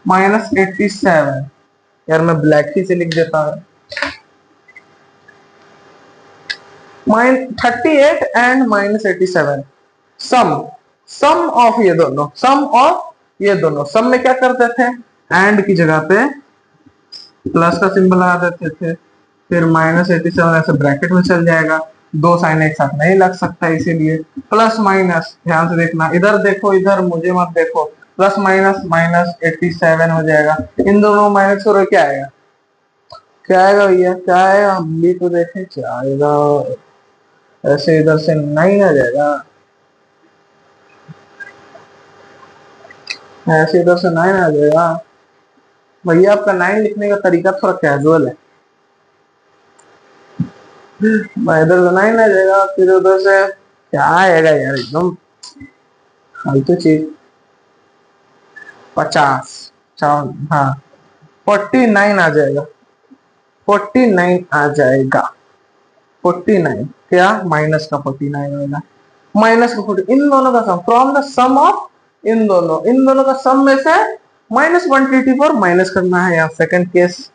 -87, यार मैं ब्लैक ही से लिख देता हूं, 38 एंड -87 सम, सम ऑफ ये दोनों, सम ऑफ ये दोनों, सम में क्या करते थे, एंड की जगह पे प्लस का सिंबल लगा देते थे, फिर -87 ऐसे ब्रैकेट में चल जाएगा, दो साइन एक साथ नहीं लग सकता, इसीलिए प्लस माइनस, ध्यान से देखना, इधर देखो, इधर मुझे मत देखो, प्लस माइनस -87 हो जाएगा, इन दोनों माइनस करो, क्या आएगा, क्या आएगा भैया, क्या आएगा, हम भी तो देखें क्या आएगा, ऐसे इधर से नहीं आ जाएगा, ऐसे इधर से 9 आ जाएगा भैया, आपका 9 लिखने का तरीका थोड़ा कैजुअल है, इधर से 9 आ जाएगा, फिर उधर से क्या आएगा यार, एकदम फालतू चीज, 50 हाँ 49 आ जाएगा, 49 आ जाएगा, 49 क्या, माइनस का 49 होगा, माइनस का 40, इन दोनों का सम, फ्रॉम द सम ऑफ इन दोनों का सम में से -134 माइनस करना है। यहाँ सेकंड केस,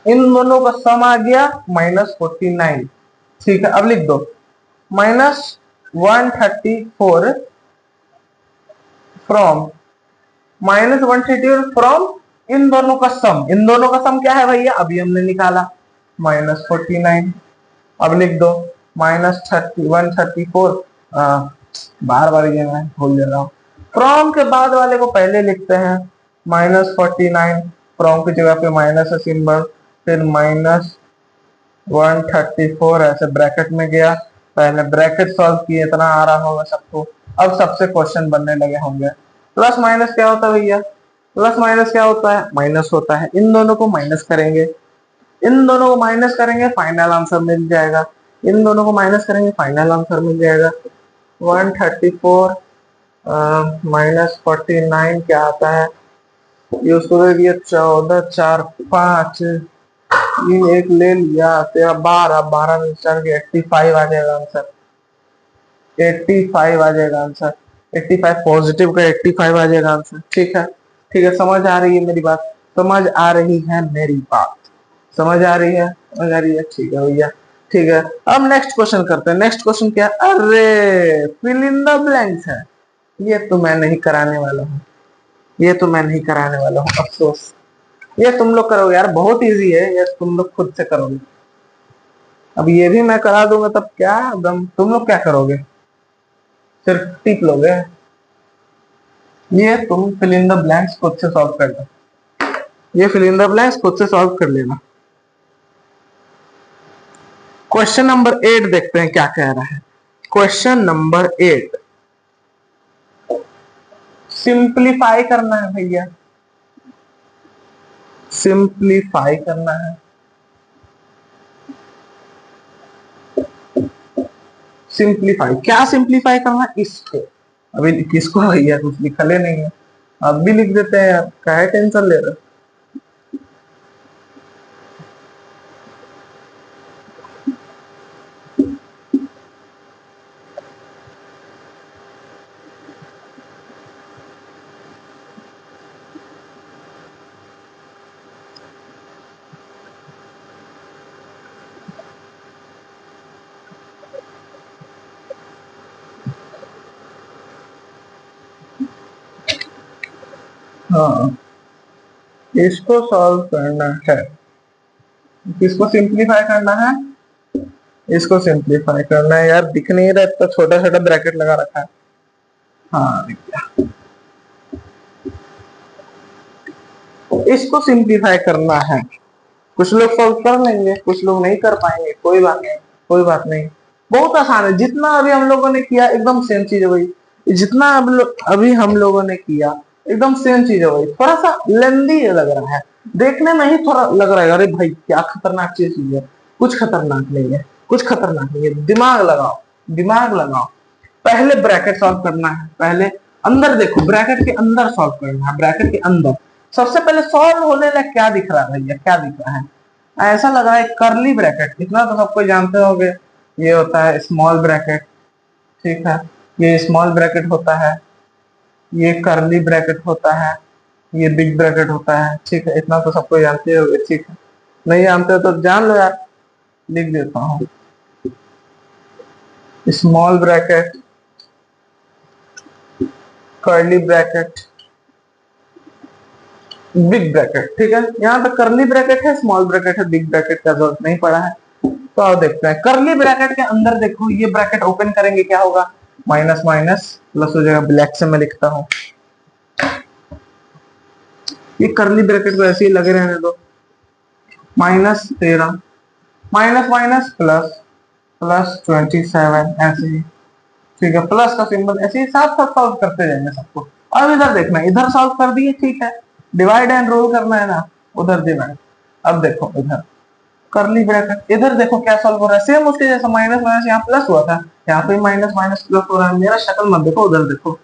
इन दोनों का सम आ गया -49, ठीक है, अब लिख दो -134 फ्रॉम, -134 फ्रॉम इन दोनों का सम, इन दोनों का सम क्या है भैया, अभी हमने निकाला -49, अब लिख दो -134, बार बार ये मैं भूल जा रहा हूँ, फ्रॉम के बाद वाले को पहले लिखते हैं, -49, फ्रॉम की जगह पे माइनस का सिंबल, फिर -134 ऐसे ब्रैकेट में गया, पहले ब्रैकेट सॉल्व किए, इतना आ रहा होगा सबको, अब सबसे क्वेश्चन बनने लगे होंगे। प्लस माइनस क्या होता है भैया, प्लस माइनस क्या होता है, माइनस होता है, इन दोनों को माइनस करेंगे, इन दोनों को माइनस करेंगे, फाइनल आंसर मिल जाएगा, इन दोनों को माइनस करेंगे, फाइनल आंसर मिल जाएगा, 134 -49 क्या आता है, ये उसको दे दिया 14, 4, 5, 3, 1 ले लिया, तेरा 12, 12 में 4 के 85 आ जाएगा आंसर, 85 आ जाएगा आंसर, 85 पॉजिटिव का 85 आ जाएगा आंसर, ठीक है, ठीक है, समझ आ रही है मेरी बात, समझ आ रही है मेरी बात? समझ आ रही है? समझ आ रही है, ठीक है भैया, ठीक है। अब नेक्स्ट क्वेश्चन करते हैं। नेक्स्ट क्वेश्चन क्या है? अरे फिल इन द ब्लैंक्स है। ये तो मैं नहीं कराने वाला हूँ, ये तो मैं नहीं कराने वाला हूँ, अफसोस। ये तुम लोग करोगे यार, बहुत इजी है ये, तुम लोग खुद से करोगे। अब ये भी मैं करा दूंगा तब क्या दम, तुम लोग क्या करोगे? सिर्फ टिप लोगे? ये तुम फिल इन द ब्लैंक्स खुद से सॉल्व कर लो, ये फिल इन द ब्लैंक्स खुद से सॉल्व कर लेना। क्वेश्चन नंबर 8 देखते हैं क्या कह रहा है। क्वेश्चन नंबर 8, सिंप्लीफाई करना है भैया, सिंप्लीफाई करना है। सिंप्लीफाई क्या सिंप्लीफाई करना है? इसको, अभी किसको भैया कुछ लिखले नहीं है, अब भी लिख देते हैं यार, काहे टेंशन ले रहे? हाँ, इसको सॉल्व करना है। किसको सिंप्लीफाई करना है? इसको सिंप्लीफाई करना है यार, दिख नहीं रहा, इतना छोटा छोटा ब्रैकेट लगा रखा है। हाँ दिख गया। इसको सिंप्लीफाई करना है। कुछ लोग सॉल्व कर लेंगे, कुछ लोग नहीं कर पाएंगे, कोई बात नहीं, कोई बात नहीं। बहुत आसान है, जितना अभी हम लोगों ने किया एकदम सेम चीज है भाई। जितना अभी हम लोगों ने किया एकदम सेम चीज है भाई। थोड़ा सा लेंदी लग रहा है, देखने में ही थोड़ा लग रहा है अरे भाई क्या खतरनाक चीज है। कुछ खतरनाक नहीं है, कुछ खतरनाक नहीं है। दिमाग लगाओ, दिमाग लगाओ। पहले ब्रैकेट सॉल्व करना है, पहले अंदर देखो, ब्रैकेट के अंदर सॉल्व करना है, ब्रैकेट के अंदर। सबसे पहले सॉल्व होने लग क्या दिख रहा है भैया, क्या दिख रहा है? ऐसा लग रहा है करली ब्रैकेट, इतना तो सबको जानते होंगे, ये होता है स्मॉल ब्रैकेट, ठीक है, ये स्मॉल ब्रैकेट होता है, ये करली ब्रैकेट होता है, ये बिग ब्रैकेट होता है, ठीक है, इतना तो सबको जानते होंगे, ठीक है। नहीं जानते हो तो जान लो यार, लिख देता हूँ। Small bracket, curly bracket, big bracket, ठीक है। यहाँ तक करली ब्रैकेट है, स्मॉल ब्रैकेट है, बिग ब्रैकेट का जरूरत नहीं पड़ा है। तो आओ देखते हैं, करली ब्रैकेट के अंदर देखो, ये ब्रैकेट ओपन करेंगे क्या होगा? माइनस माइनस प्लस हो जाएगा, ब्लैक से मैं लिखता हूँ। ये करली ब्रैकेट को ऐसे ही लगे रहने दो, -13 माइनस माइनस प्लस प्लस 27 ऐसे ही, ठीक है। प्लस का सिंबल ऐसे ही साथ साथ सॉल्व करते जाएंगे सबको। अब इधर देखना, इधर सॉल्व कर दिए, ठीक है, डिवाइड एंड रूल करना है ना, उधर डिवाइड। अब देखो इधर करली ब्रैकेट, इधर देखो क्या सॉल्व हो रहा है, सेम उसके जैसा, माइनस माइनस यहाँ प्लस हुआ था, यहाँ पे माइनस माइनस प्लस हो रहा है। मेरा शक्ल मत देखो, उधर देखो,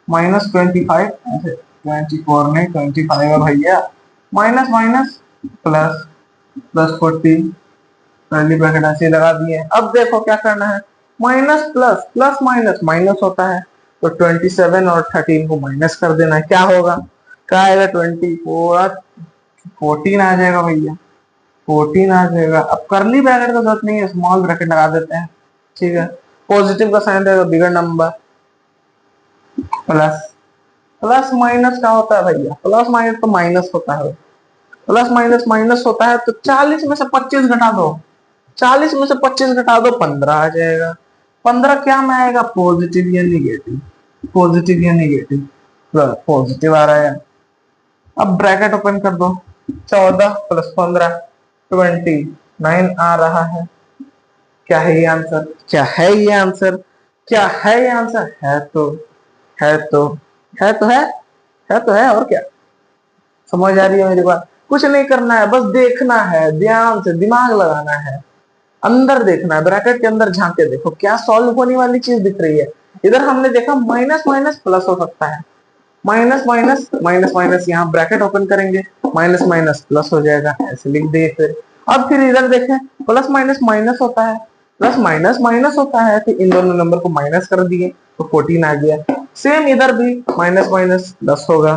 -25 ऐसे, 24 नहीं 25 है भैया, माइनस माइनस प्लस प्लस 40, करली ब्रैकेट ऐसे लगा दिए। अब देखो क्या करना है, minus plus plus minus minus होता है, तो 27 और 13 को माइनस कर देना है, क्या होगा? क्या आएगा? 24, 14 आ जाएगा भैया, 14 आ जाएगा। अब करली ब्रैकेट का जरूरत नहीं है, स्मॉल ब्रैकेट लगा देते हैं, ठीक है। पॉजिटिव का साइन रहेगा, bigger number, plus plus minus क्या होता है भैया? प्लस माइनस तो माइनस होता है, प्लस माइनस माइनस होता है। तो 40 में से 25 घटा दो, 40 में से 25 घटा दो, 15 आ जाएगा। 15 क्या में आएगा? पॉजिटिव या निगेटिव, पॉजिटिव या निगेटिव, पॉजिटिव आ रहा है। अब ब्रैकेट ओपन कर दो, 14 प्लस 15 29 आ रहा है। क्या है ये आंसर? क्या है ये आंसर? क्या है ये आंसर? है तो है तो है तो है तो है, और क्या? समझ आ रही है मेरी बात? कुछ नहीं करना है, बस देखना है, ध्यान से दिमाग लगाना है, अंदर देखना है, ब्रैकेट के अंदर झांक के देखो क्या सॉल्व होने वाली चीज दिख रही है। इधर हमने देखा माइनस माइनस प्लस हो सकता है, माइनस माइनस माइनस माइनस, यहाँ ब्रैकेट ओपन करेंगे, माइनस माइनस प्लस हो जाएगा, ऐसे लिख दिए। फिर अब फिर इधर देखें, प्लस माइनस माइनस होता है, प्लस माइनस माइनस होता है, तो इन दोनों नंबर को माइनस कर दिए तो 14 आ गया। सेम इधर भी माइनस माइनस प्लस होगा,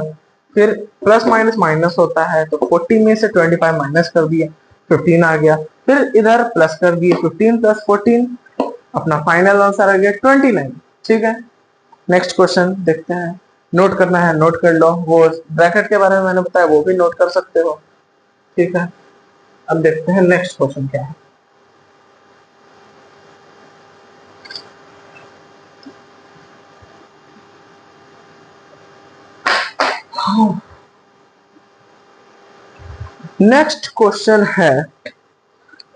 फिर प्लस माइनस माइनस होता है, तो 40 में से 25 माइनस कर दिया, 15 आ गया। फिर इधर प्लस कर दिए, 15 प्लस 14, अपना फाइनल आंसर आ गया 29। ठीक है, नेक्स्ट क्वेश्चन देखते हैं। नोट करना है नोट कर लो, वो ब्रैकेट के बारे में मैंने बताया वो भी नोट कर सकते हो। ठीक है, अब देखते हैं नेक्स्ट क्वेश्चन क्या है। नेक्स्ट क्वेश्चन है,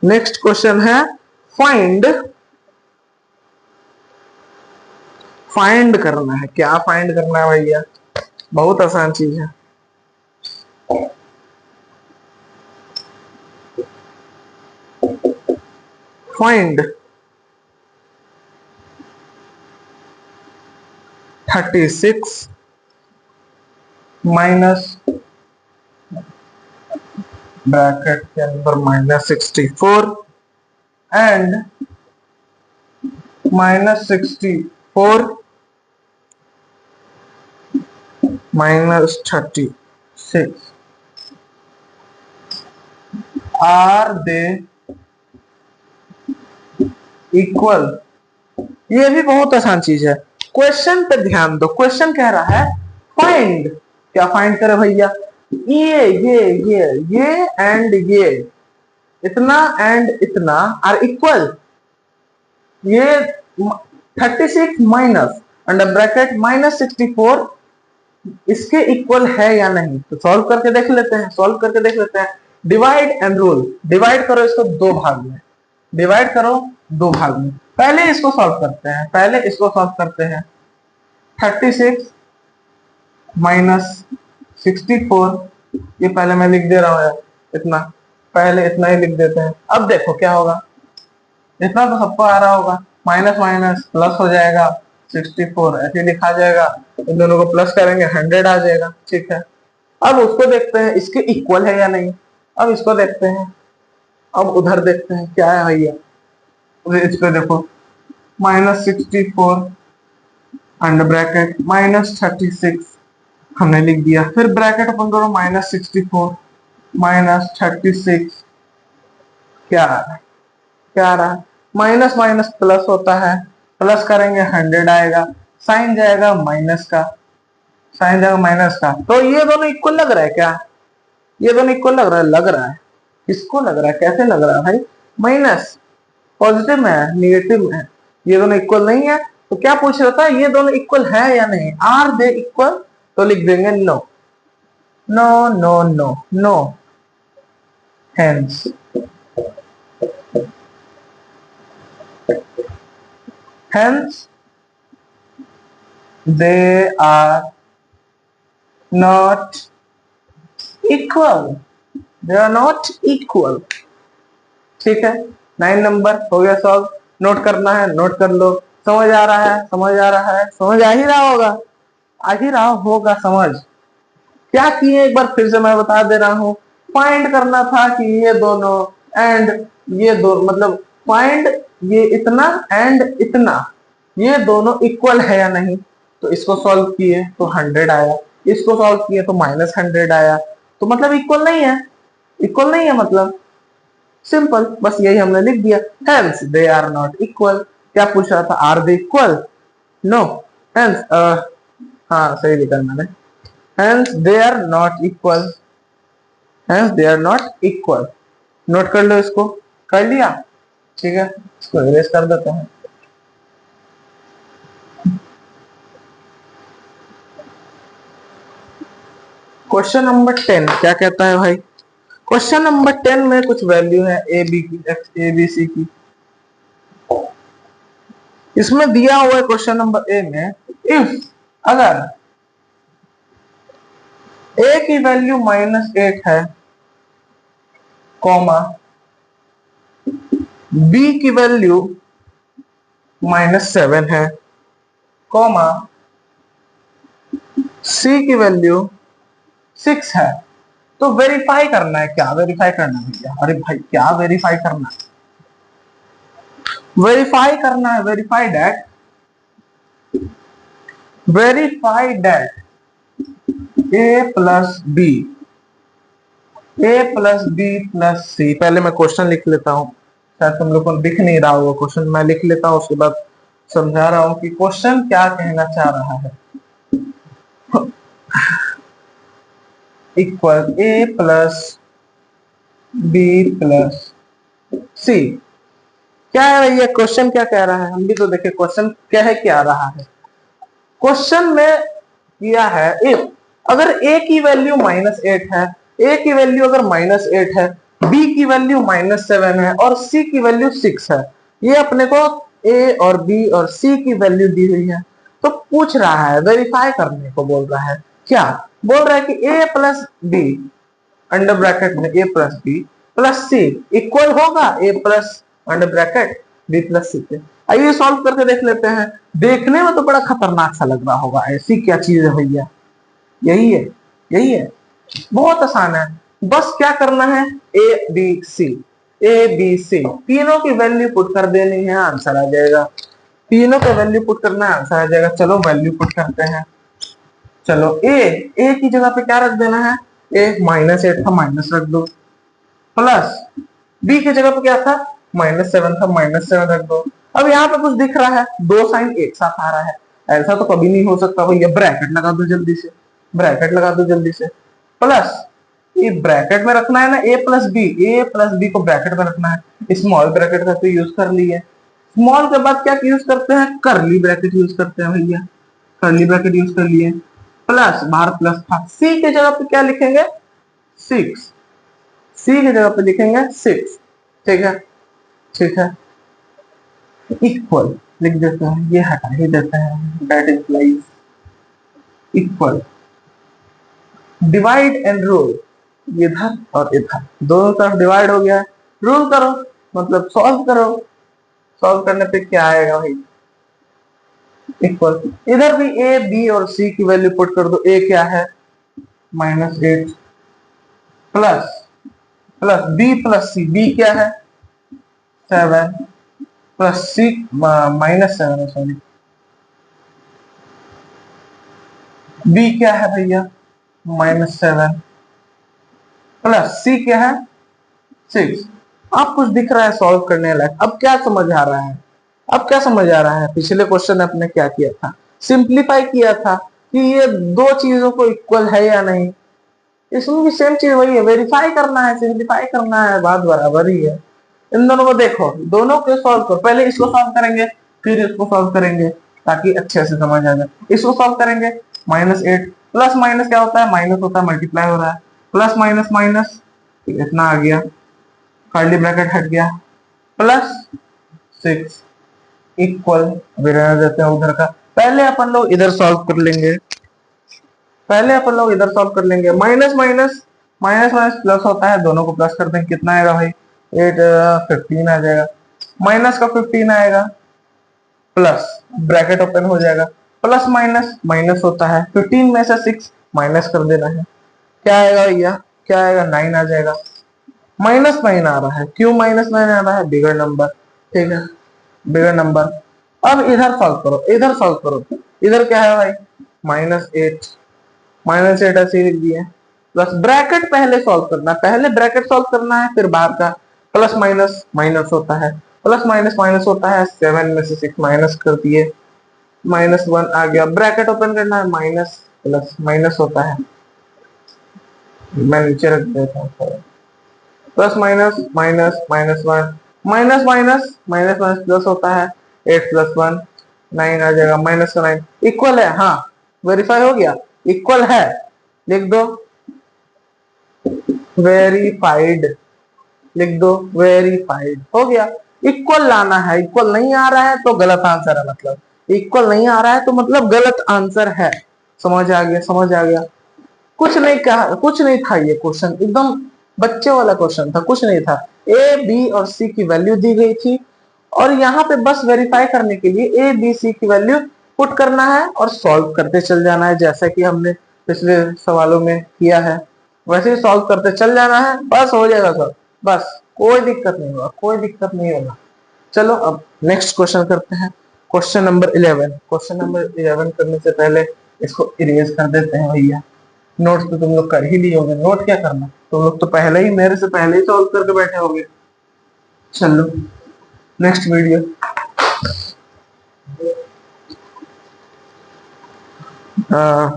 नेक्स्ट क्वेश्चन है फाइंड, फाइंड करना है। क्या फाइंड करना है भैया? बहुत आसान चीज है। फाइंड 36 माइनस ब्रैकेट के अंदर -64 एंड -64 -36 आर दे इक्वल। ये भी बहुत आसान चीज है। क्वेश्चन पे ध्यान दो, क्वेश्चन कह रहा है फाइंड। क्या फाइंड करे भैया? ये एंड ये, इतना एंड इतना आर इक्वल। ये 36 माइनस अंडर ब्रैकेट -64 इसके इक्वल है या नहीं, तो सॉल्व करके देख लेते हैं, सॉल्व करके देख लेते हैं। डिवाइड एंड रूल, डिवाइड करो इसको दो भाग में, डिवाइड करो दो भाग में। पहले इसको सॉल्व करते हैं, पहले इसको सॉल्व करते हैं। 36 माइनस 64, ये पहले मैं लिख दे रहा हूं यार, इतना पहले इतना ही लिख देते हैं। अब देखो क्या होगा, इतना तो सबको आ रहा होगा, माइनस माइनस प्लस हो जाएगा, 64 ऐसे लिखा जाएगा, इन दोनों को प्लस करेंगे 100 आ जाएगा। ठीक है, अब उसको देखते हैं इसके इक्वल है या नहीं। अब इसको देखते हैं, अब उधर देखते हैं क्या है भैया। इस पे देखो -64 अंडर ब्रैकेट -36 हमने लिख दिया, फिर ब्रैकेट ओपन करो -64 -36, क्या आ रहा है, क्या आ रहा है? माइनस माइनस प्लस होता है, प्लस करेंगे 100 आएगा, साइन जाएगा माइनस का, साइन जाएगा माइनस का। तो ये दोनों इक्वल लग रहा है क्या? ये दोनों इक्वल लग रहा है? लग रहा है। किसको लग रहा है, कैसे लग रहा है भाई? माइनस पॉजिटिव में है, निगेटिव में है, ये दोनों इक्वल नहीं है। तो क्या पूछ रहा था, ये दोनों इक्वल है या नहीं, आर दे इक्वल? तो लिख देंगे no, no no no no, hence hence they are not equal, they are not equal. ठीक है, 9 नंबर हो गया सॉल्व। नोट करना है नोट कर लो, समझ आ रहा है, समझ आ रहा है, समझ आ ही रहा होगा, आ ही रहा होगा समझ। क्या किए एक बार फिर से मैं बता दे रहा हूं, फाइंड करना था कि ये दोनों एंड ये दो, मतलब फाइंड ये इतना एंड इतना, ये दोनों इक्वल है या नहीं। तो इसको सॉल्व किए तो 100 आया, इसको सॉल्व किए तो -100 आया, तो मतलब इक्वल नहीं है, इक्वल नहीं है मतलब, सिंपल, बस यही हमने लिख दिया। Hence they are not equal. क्या पूछ रहा था, are they equal? No, hence हाँ सही लिखा मैंने, hence they are not equal, hence they are not equal. Note कर लो इसको, कर लिया? ठीक है, इसको इरेज कर देते हैं। क्वेश्चन नंबर 10 क्या कहता है भाई? क्वेश्चन नंबर 10 में कुछ वैल्यू है ए बी की, ए बी सी की। इसमें दिया हुआ है क्वेश्चन नंबर ए में, इफ अगर ए की वैल्यू -8 है, कॉमा बी की वैल्यू -7 है, कॉमा सी की वैल्यू 6 है, तो वेरीफाई करना है। क्या वेरीफाई करना है भैया? अरे भाई क्या वेरीफाई करना है? वेरीफाई करना है, verify that, verify that A plus B, A plus B plus C. पहले मैं क्वेश्चन लिख लेता हूँ, शायद तुम लोग को दिख नहीं रहा होगा क्वेश्चन, मैं लिख लेता हूँ, उसके बाद समझा रहा हूँ कि क्वेश्चन क्या कहना चाह रहा है। इक्वल ए प्लस बी प्लस सी। क्या है भैया क्वेश्चन, क्या कह रहा है, हम भी तो देखे क्वेश्चन क्या है, क्या आ रहा है। क्वेश्चन में किया है इफ अगर a की वैल्यू -8 है, a की वैल्यू अगर -8 है, b की वैल्यू -7 है और c की वैल्यू 6 है, ये अपने को a और b और c की वैल्यू दी हुई है, तो पूछ रहा है वेरीफाई करने को बोल रहा है। क्या बोल रहा है कि a plus B under bracket में a plus B plus C equal होगा a plus under bracket b plus C के। आइए सॉल्व करके देख लेते हैं। देखने में तो बड़ा खतरनाक सा लग रहा होगा, ऐसी क्या चीज है भैया, यही है, यही है, बहुत आसान है। बस क्या करना है, A B C, A B C तीनों की वैल्यू पुट कर देनी है, आंसर आ जाएगा। तीनों का वैल्यू पुट करना है, आंसर आ जाएगा। चलो वैल्यू पुट करते हैं। चलो ए की जगह पे क्या रख देना है, ए -8 था माइनस रख दो, प्लस बी की जगह पे क्या था -7 था -7 रख दो। अब यहाँ पे कुछ दिख रहा है, दो साइन एक साथ आ रहा है, ऐसा तो कभी नहीं हो सकता भैया, ब्रैकेट लगा दो जल्दी से, ब्रैकेट लगा दो जल्दी से। प्लस ये ब्रैकेट में रखना है ना ए प्लस बी को ब्रैकेट में रखना है, स्मॉल ब्रैकेट का तो यूज कर लिए। स्मॉल के बाद क्या यूज करते हैं, करली ब्रैकेट यूज करते हैं भैया, करली ब्रैकेट यूज कर लिए। प्लस बाहर प्लस था, सी के जगह पे क्या लिखेंगे 6, सी की जगह पे लिखेंगे 6, ठीक है, ठीक है। इक्वल लिख देते हैं, ये हटा ही देते हैं, that implies equal divide and rule, इधर और इधर दोनों तरफ डिवाइड हो गया, रूल करो मतलब सॉल्व करो, सॉल्व करने पे क्या आएगा भाई, इक्वल इधर भी ए बी और सी की वैल्यू पुट कर दो। ए क्या है -8 प्लस प्लस बी प्लस सी, बी क्या है 7 प्लस सी -7 है, सॉरी बी क्या है भैया -7 प्लस सी क्या है 6। अब कुछ दिख रहा है सॉल्व करने लायक, अब क्या समझ आ रहा है, अब क्या समझ आ रहा है, पिछले क्वेश्चन अपने क्या किया था, सिंप्लीफाई किया था कि ये दो चीजों को इक्वल है या नहीं, इसमें भी सेम चीज वही है, वेरीफाई करना है, सिंप्लीफाई करना है, बात बराबर ही है। इन दोनों को देखो, दोनों को सॉल्व करो, पहले इसको सॉल्व करेंगे फिर इसको सॉल्व करेंगे ताकि अच्छे से समझ आ जाए। इसको सॉल्व करेंगे -8 प्लस माइनस क्या होता है, माइनस होता है, मल्टीप्लाई हो रहा है, प्लस माइनस माइनस इतना आ गया, कर्ली ब्रैकेट हट गया, प्लस 6 इक्वल, अभी रहने देते हैं उधर का, पहले अपन लोग इधर सॉल्व कर लेंगे, पहले अपन लोग इधर सॉल्व कर लेंगे। Minus minus minus minus plus होता है, दोनों को प्लस कर देंगे, कितना आएगा भाई 15 आ जाएगा, माइनस का 15 आएगा, प्लस ब्रैकेट ओपन हो जाएगा, प्लस माइनस माइनस होता है, 15 में से 6 माइनस कर देना है, क्या आएगा भैया, क्या आएगा 9 आ जाएगा। -9 आ रहा है, क्यों -9 आ रहा है, बिगर नंबर, ठीक है, बिगर नंबर। अब इधर सॉल्व करो, इधर सॉल्व करो, इधर क्या है भाई -8 ऐसे लिख दिए, प्लस ब्रैकेट पहले सॉल्व करना, पहले ब्रैकेट सॉल्व करना है फिर बाहर का, प्लस माइनस माइनस होता है, प्लस माइनस माइनस होता है, 7 में से 6 माइनस कर दिए, -1 आ गया, ब्रैकेट ओपन करना है, माइनस प्लस माइनस होता है, मैं नीचे रख देता हूँ, plus minus minus -1 minus minus minus minus plus होता है, 8 + 1 9 आ जाएगा, -9 इक्वल है, हाँ वेरीफाई हो गया, इक्वल है, लिख दो वेरीफाइड, लिख दो वेरीफाइड, हो गया। इक्वल लाना है, इक्वल नहीं आ रहा है तो गलत आंसर है, मतलब इक्वल नहीं आ रहा है तो मतलब गलत आंसर है, समझ आ गया, समझ आ गया। कुछ नहीं कहा, कुछ नहीं था, ये क्वेश्चन एकदम बच्चे वाला क्वेश्चन था, कुछ नहीं था, ए बी और सी की वैल्यू दी गई थी और यहाँ पे बस वेरीफाई करने के लिए ए बी सी की वैल्यू पुट करना है और सॉल्व करते चल जाना है, जैसा कि हमने पिछले सवालों में किया है वैसे ही सॉल्व करते चल जाना है, बस हो जाएगा सर, बस कोई दिक्कत नहीं होगा, कोई दिक्कत नहीं होगा। चलो अब नेक्स्ट क्वेश्चन करते हैं, क्वेश्चन नंबर 11। क्वेश्चन नंबर 11 करने से पहले इसको इरेज कर देते हैं भैया, नोट्स तो तुम लोग कर ही लिए होंगे, नोट क्या करना, तुम लोग तो पहले ही मेरे से पहले ही सॉल्व करके बैठे होंगे। चलो नेक्स्ट वीडियो।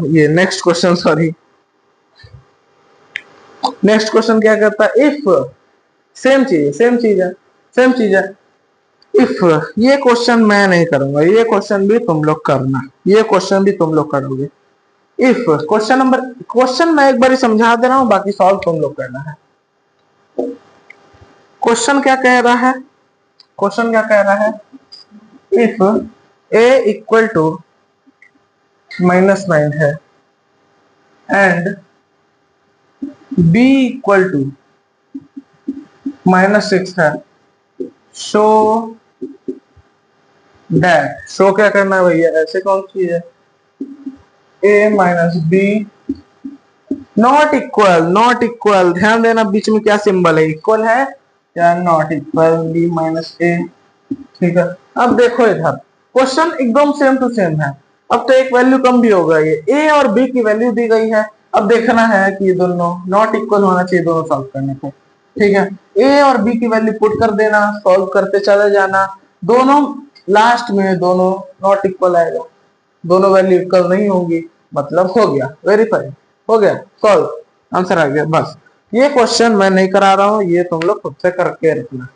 ये next question, sorry next question क्या कहता है, इफ सेम चीज सेम चीज है। इफ, ये क्वेश्चन मैं नहीं करूंगा, ये क्वेश्चन भी तुम लोग करना, ये क्वेश्चन भी तुम लोग करोगे। इफ क्वेश्चन मैं एक बार समझा दे रहा हूं, बाकी सॉल्व तुम लोग करना है। क्वेश्चन क्या कह रहा है, क्वेश्चन क्या कह रहा है, इफ a इक्वल टू -9 है एंड b इक्वल टू -6 है, शो दैट, शो क्या करना है भैया, ऐसे कौन सी है, a minus b not equal, not equal, ध्यान देना बीच में क्या सिंबल है, इक्वल है या नॉट इक्वल, b माइनस ए। ठीक है, अब देखो इधर क्वेश्चन एकदम सेम टू सेम है, अब तो एक वैल्यू कम भी होगा, ये a और b की वैल्यू दी गई है, अब देखना है कि ये दोनों नॉट इक्वल होना चाहिए दोनों सॉल्व करने को। ठीक है, a और b की वैल्यू पुट कर देना, सॉल्व करते चले जाना, दोनों लास्ट में दोनों नॉट इक्वल आएगा, दोनों वैल्यू इक्वल नहीं होंगी, मतलब हो गया वेरीफाई, हो गया सॉल्व, आंसर आ गया। बस ये क्वेश्चन मैं नहीं करा रहा हूं, ये तुम लोग खुद से करके रखना।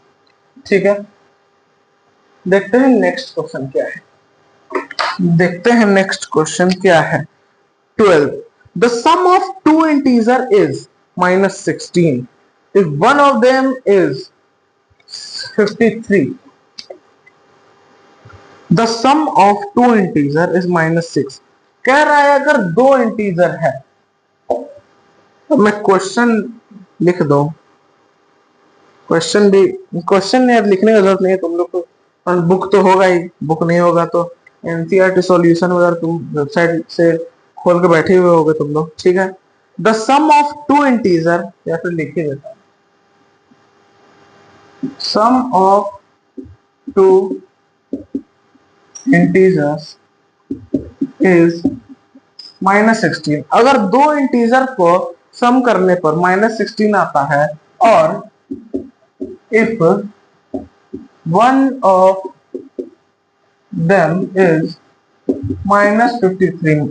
ठीक है, देखते हैं नेक्स्ट क्वेश्चन क्या है, देखते हैं नेक्स्ट क्वेश्चन क्या है। 12, the sum of two integer is -16 if one of them is 53, the sum of two integer is -6। कह रहा है अगर दो इंटीजर है, तो मैं क्वेश्चन लिख दो, क्वेश्चन भी, क्वेश्चन यार लिखने की जरूरत नहीं है तुम लोग को, और बुक तो होगा ही, बुक नहीं होगा तो एनसीईआरटी सॉल्यूशन वगैरह तुम वेबसाइट से खोल के बैठे हुए होगे तुम लोग। ठीक है, the sum of two integer, या फिर लिख ही देता हूं, sum of two integers is -16। अगर दो इंटीजर को सम करने पर -16 आता है, और if one of them is -53,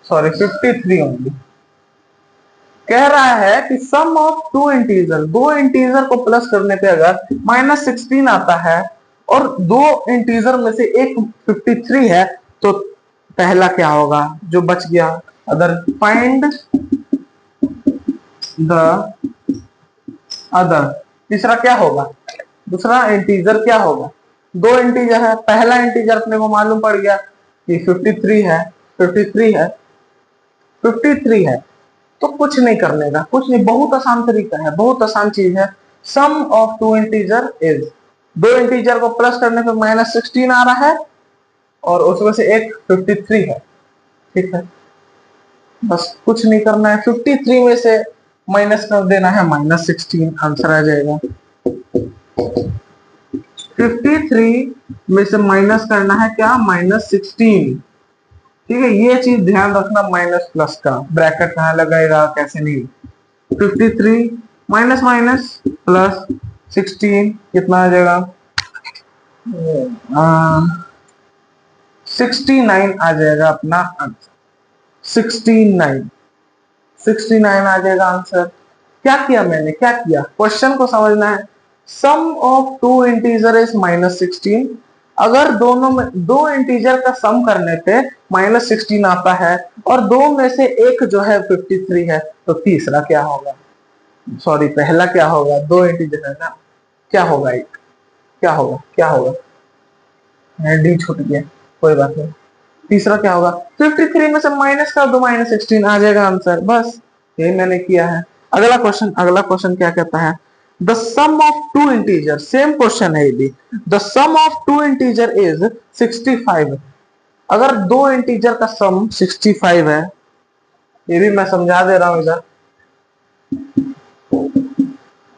sorry 53 only, कह रहा है कि सम ऑफ टू इंटीजर, दो इंटीजर को प्लस करने पे अगर -16 आता है और दो इंटीजर में से एक 53 है, तो पहला क्या होगा जो बच गया, अदर, फाइंड द अदर, तीसरा क्या होगा, दूसरा इंटीजर क्या होगा, दो इंटीजर है, पहला इंटीजर अपने को मालूम पड़ गया कि 53 है, 53 है, 53 है, तो कुछ नहीं करने का, कुछ नहीं, बहुत आसान तरीका है, बहुत आसान चीज है। सम ऑफ टू इंटीजर इज, दो इंटीजर को प्लस करने पर -16 आ रहा है और उसमें से एक 53 है। ठीक है, बस कुछ नहीं करना है, 53 में से माइनस कर देना है -16, आंसर आ जाएगा। 53 में से माइनस करना है क्या, -16। ठीक है, ये चीज ध्यान रखना, माइनस प्लस का ब्रैकेट कहाँ लगाएगा कैसे नहीं। 53 माइनस माइनस प्लस 16 कितना आ जाएगा, 69 आ जाएगा अपना आंसर, 69 आ जाएगा आंसर। क्या किया मैंने, क्या किया, क्वेश्चन को समझना है। सम ऑफ टू इंटीजर इज -16, अगर दोनों में, दो इंटीजर का सम करने पे -16 आता है और दो में से एक जो है 53 है, तो तीसरा क्या होगा, सॉरी पहला क्या होगा, दो इंटीजर है ना, क्या होगा, एक क्या होगा, क्या होगा, डी छूट गया, कोई बात नहीं, तीसरा क्या होगा, 53 में से माइनस कर दो -16, आ जाएगा आंसर, बस यही मैंने किया है। अगला क्वेश्चन, अगला क्वेश्चन क्या कहता है, the sum of two integer, same question है ये भी, the sum of two integer is 65। अगर दो इंटीजर का सम 65 है, ये भी मैं समझा दे रहा हूं इधर,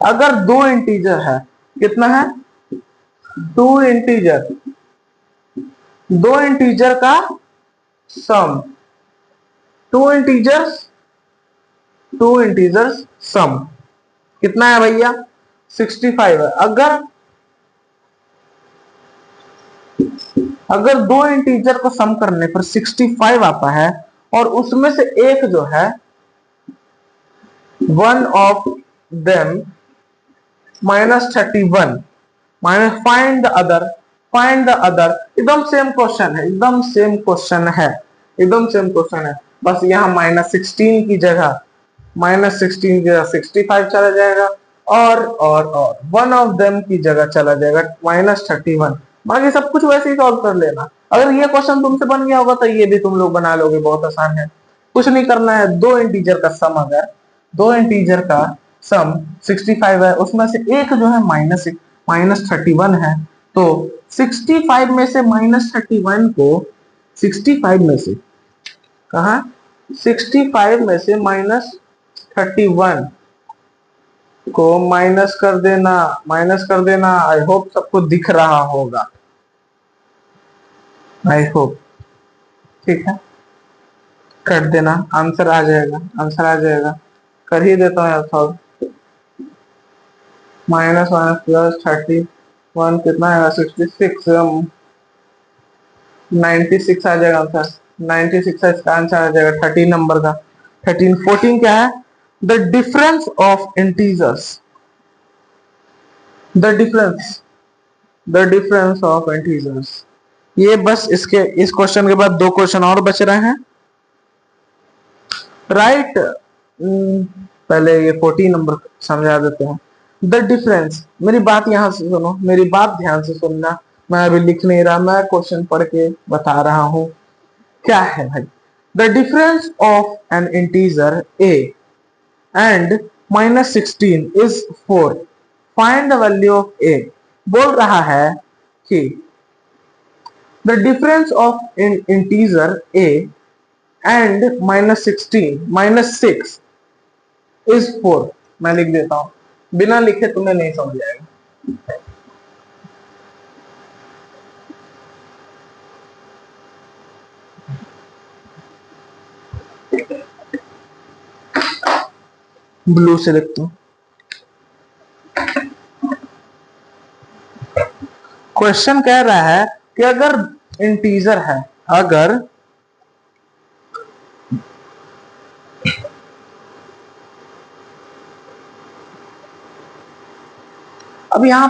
अगर दो इंटीजर है, कितना है, दो इंटीजर, दो इंटीजर का सम, टू इंटीजर्स टू इंटीजर्स सम कितना है भैया 65 है। अगर दो इंटीजर को सम करने पर 65 आता है और उसमें से एक जो है one of them -31 minus find the other एकदम सेम क्वेश्चन है, एकदम सेम क्वेश्चन है, एकदम सेम क्वेश्चन है। बस यहाँ -16 की जगह 65 चला जाएगा और वन ऑफ देम की जगह चला जाएगा -31। बाकी सब कुछ वैसे ही सॉल्व कर लेना। अगर ये क्वेश्चन तुमसे बन गया होगा तो ये भी तुम लोग बना लोगे, बहुत आसान है, कुछ नहीं करना है। दो इंटीजर का सम, अगर दो इंटीजर का सम 65 है, उसमें से एक जो है -31 है, तो 65 में से -31 को 65 में से कहा 65 में से -31 को माइनस कर देना। आई होप सबको दिख रहा होगा, आई होप, ठीक है, कर देना, आंसर आ जाएगा। कर ही देता हूँ यार सॉल्व। माइनस प्लस 31 कितना आएगा 66, 96 आ जाएगा आंसर। 96 का इसका आंसर आ जाएगा 13 नंबर का। 14 क्या है? The difference of integers, the difference of integers. ये बस इस क्वेश्चन के बाद दो क्वेश्चन और बच रहे हैं, राइट। पहले ये 14 नंबर समझा देते हैं। द डिफरेंस, मेरी बात यहां से सुनो, मेरी बात ध्यान से सुनना, मैं अभी लिख नहीं रहा, मैं क्वेश्चन पढ़ के बता रहा हूं। क्या है भाई? The difference of an integer a and -16 is 4, find the value of a। बोल रहा है कि the difference of integer a and -6 is 4। मैं लिख देता हूं, बिना लिखे तुम्हें नहीं समझ आएगा। ब्लू से लिखता हूं। क्वेश्चन कह रहा है कि अगर इंटीजर है, अगर अब यहाँ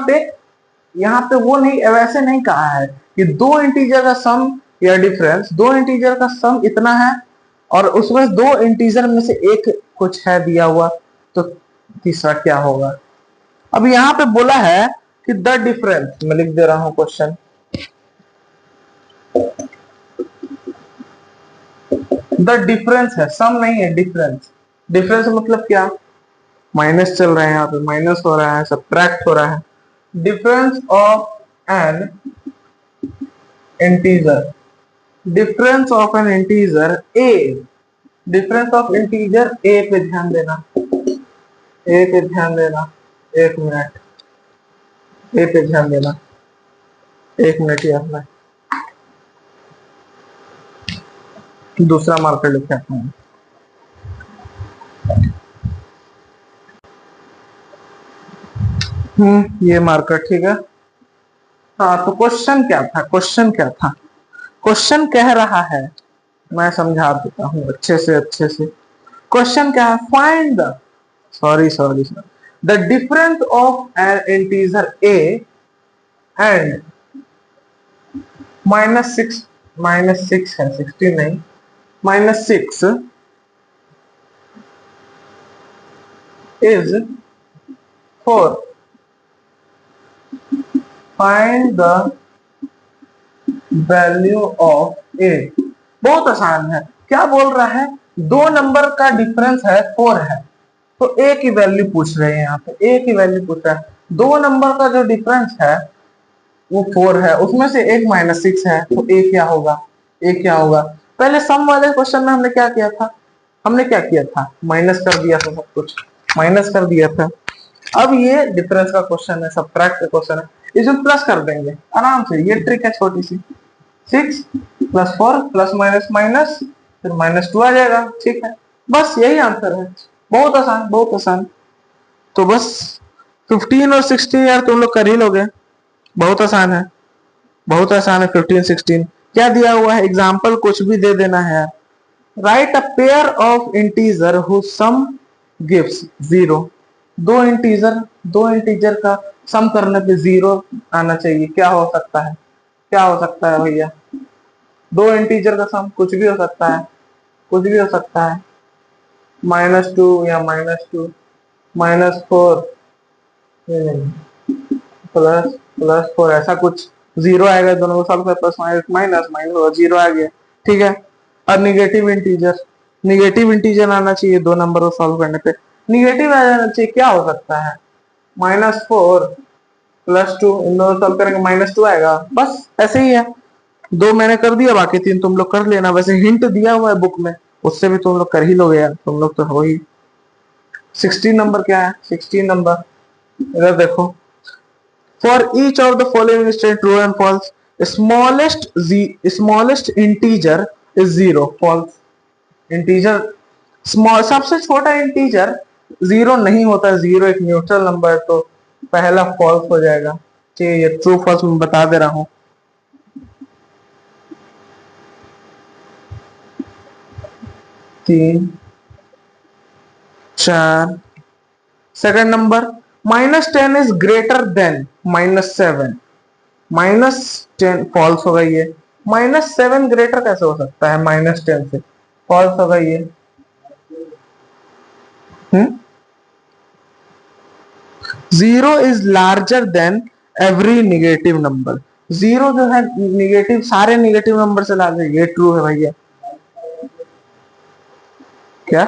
पे वो नहीं, वैसे नहीं कहा है कि दो इंटीजर का सम या डिफरेंस, दो इंटीजर का सम इतना है और उसमें दो इंटीजर में से एक कुछ है दिया हुआ, तो तीसरा क्या होगा। अब यहाँ पे बोला है कि द डिफरेंस, मैं लिख दे रहा हूं क्वेश्चन, द डिफरेंस है, सम नहीं है, डिफरेंस। डिफरेंस मतलब क्या? माइनस चल रहा है, यहाँ पे माइनस हो रहा है, सब्ट्रैक्ट हो रहा है। Difference of an integer, difference of an integer A, difference of integer A पे ध्यान देना, ए पे ध्यान देना, एक मिनट, ए पे ध्यान देना, एक मिनट यार, मैं दूसरा मार्कर लिख आता हूं। ये मार्कर ठीक है। हाँ, तो क्वेश्चन क्या था? क्वेश्चन कह रहा है, मैं समझा देता हूँ अच्छे से। क्वेश्चन क्या है? Find the, sorry the difference of an integer a and -6 है, 16 नहीं, -6 is 4, find the value of a। बहुत आसान है। क्या बोल रहा है? दो नंबर का डिफरेंस है 4 है, तो a की वैल्यू पूछ रहे हैं, यहाँ पे a की वैल्यू पूछ रहा है। दो नंबर का जो डिफरेंस है वो 4 है, उसमें से एक -6 है, तो a क्या होगा? पहले सम वाले क्वेश्चन में हमने क्या किया था? माइनस कर दिया था, सब कुछ माइनस कर दिया था। अब ये डिफरेंस का क्वेश्चन है, सब्ट्रैक्ट का क्वेश्चन है, इसमें प्लस कर देंगे आराम से। ये ट्रिक है छोटी सी, 6 +4 प्लस माइनस माइनस, फिर -2 आ जाएगा, ठीक है, बस यही आंसर है। बहुत आसान, बहुत आसान। तो बस 15 और 16 यार तुम लोग कर ही लोगे, बहुत आसान है, बहुत आसान है। 15 16 क्या दिया हुआ है, एग्जाम्पल कुछ भी दे देना है यार। Right a pair of integer who sum gives zero. दो इंटीजर का सम करने पे जीरो आना चाहिए, क्या हो सकता है, क्या हो सकता है भैया? दो इंटीजर का सम कुछ भी हो सकता है, कुछ भी हो सकता है। -2 या -2, -4, प्लस +4, ऐसा कुछ। जीरो आएगा दोनों को सॉल्व कर, plus minus minus minus zero आ गया, ठीक है। और निगेटिव इंटीजर आना चाहिए दो नंबर को सॉल्व करने पे, निगेटिव आ जाना चाहिए। क्या हो सकता है, -4 +2, इन दोनों सॉल्व करेंगे -2 आएगा, बस ऐसे ही है। दो मैंने कर दिया, बाकी तीन तुम लोग कर लेना। वैसे हिंट दिया हुआ है बुक में, उससे भी तुम लोग कर ही लोगे यार, तुम लोग तो हो ही। 16 नंबर क्या है, 16 नंबर इधर देखो। For each of the following statement true and false, smallest integer is zero, false। Integer small, सबसे छोटा इंटीजर जीरो नहीं होता, जीरो एक न्यूट्रल नंबर है, तो पहला फॉल्स हो जाएगा। ठीक है, ये ट्रू फॉल्स मैं बता दे रहा हूं। 3 4 second number, -10 is greater than -7। -10 false होगा ये। -7 ग्रेटर कैसे हो सकता है -10 से, फॉल्स होगा ये। Zero is larger than every negative number. Zero जो है निगेटिव, सारे निगेटिव नंबर से लार्जर, ये ट्रू है भैया। क्या,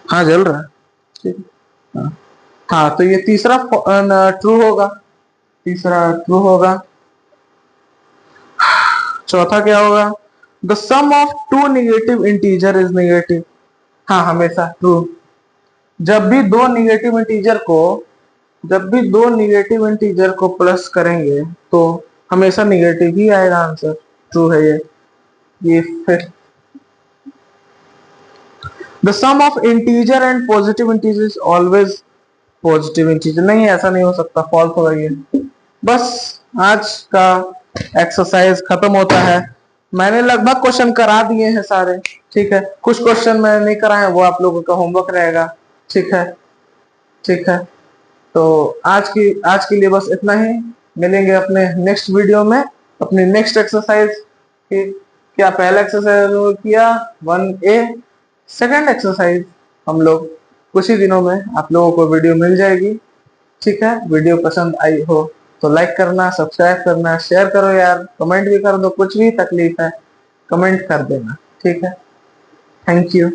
हाँ जल रहा है, ठीक है। हाँ हाँ, तो ये तीसरा ट्रू होगा, तीसरा ट्रू होगा। चौथा क्या होगा, the sum of two negative integer is negative. हाँ हमेशा ट्रू। जब भी दो निगेटिव इंटीजर को जब भी दो निगेटिव इंटीजर को प्लस करेंगे तो हमेशा निगेटिव ही आएगा आंसर, ट्रू है ये फिर। The sum of integer and positive integer is always positive integer, नहीं ऐसा नहीं हो सकता, फॉल्स होगा ये। बस आज का एक्सरसाइज खत्म होता है। मैंने लगभग क्वेश्चन करा दिए हैं सारे, ठीक है। कुछ क्वेश्चन मैंने नहीं कराए, वो आप लोगों का होमवर्क रहेगा, ठीक है, ठीक है। तो आज के लिए बस इतना ही। मिलेंगे अपने नेक्स्ट वीडियो में, अपनी नेक्स्ट एक्सरसाइज की। क्या पहला एक्सरसाइज किया 1A, सेकंड एक्सरसाइज हम लोग कुछ ही दिनों में आप लोगों को वीडियो मिल जाएगी, ठीक है। वीडियो पसंद आई हो तो लाइक करना, सब्सक्राइब करना, शेयर करो यार, कमेंट भी कर दो, कुछ भी तकलीफ है कमेंट कर देना, ठीक है। Thank you.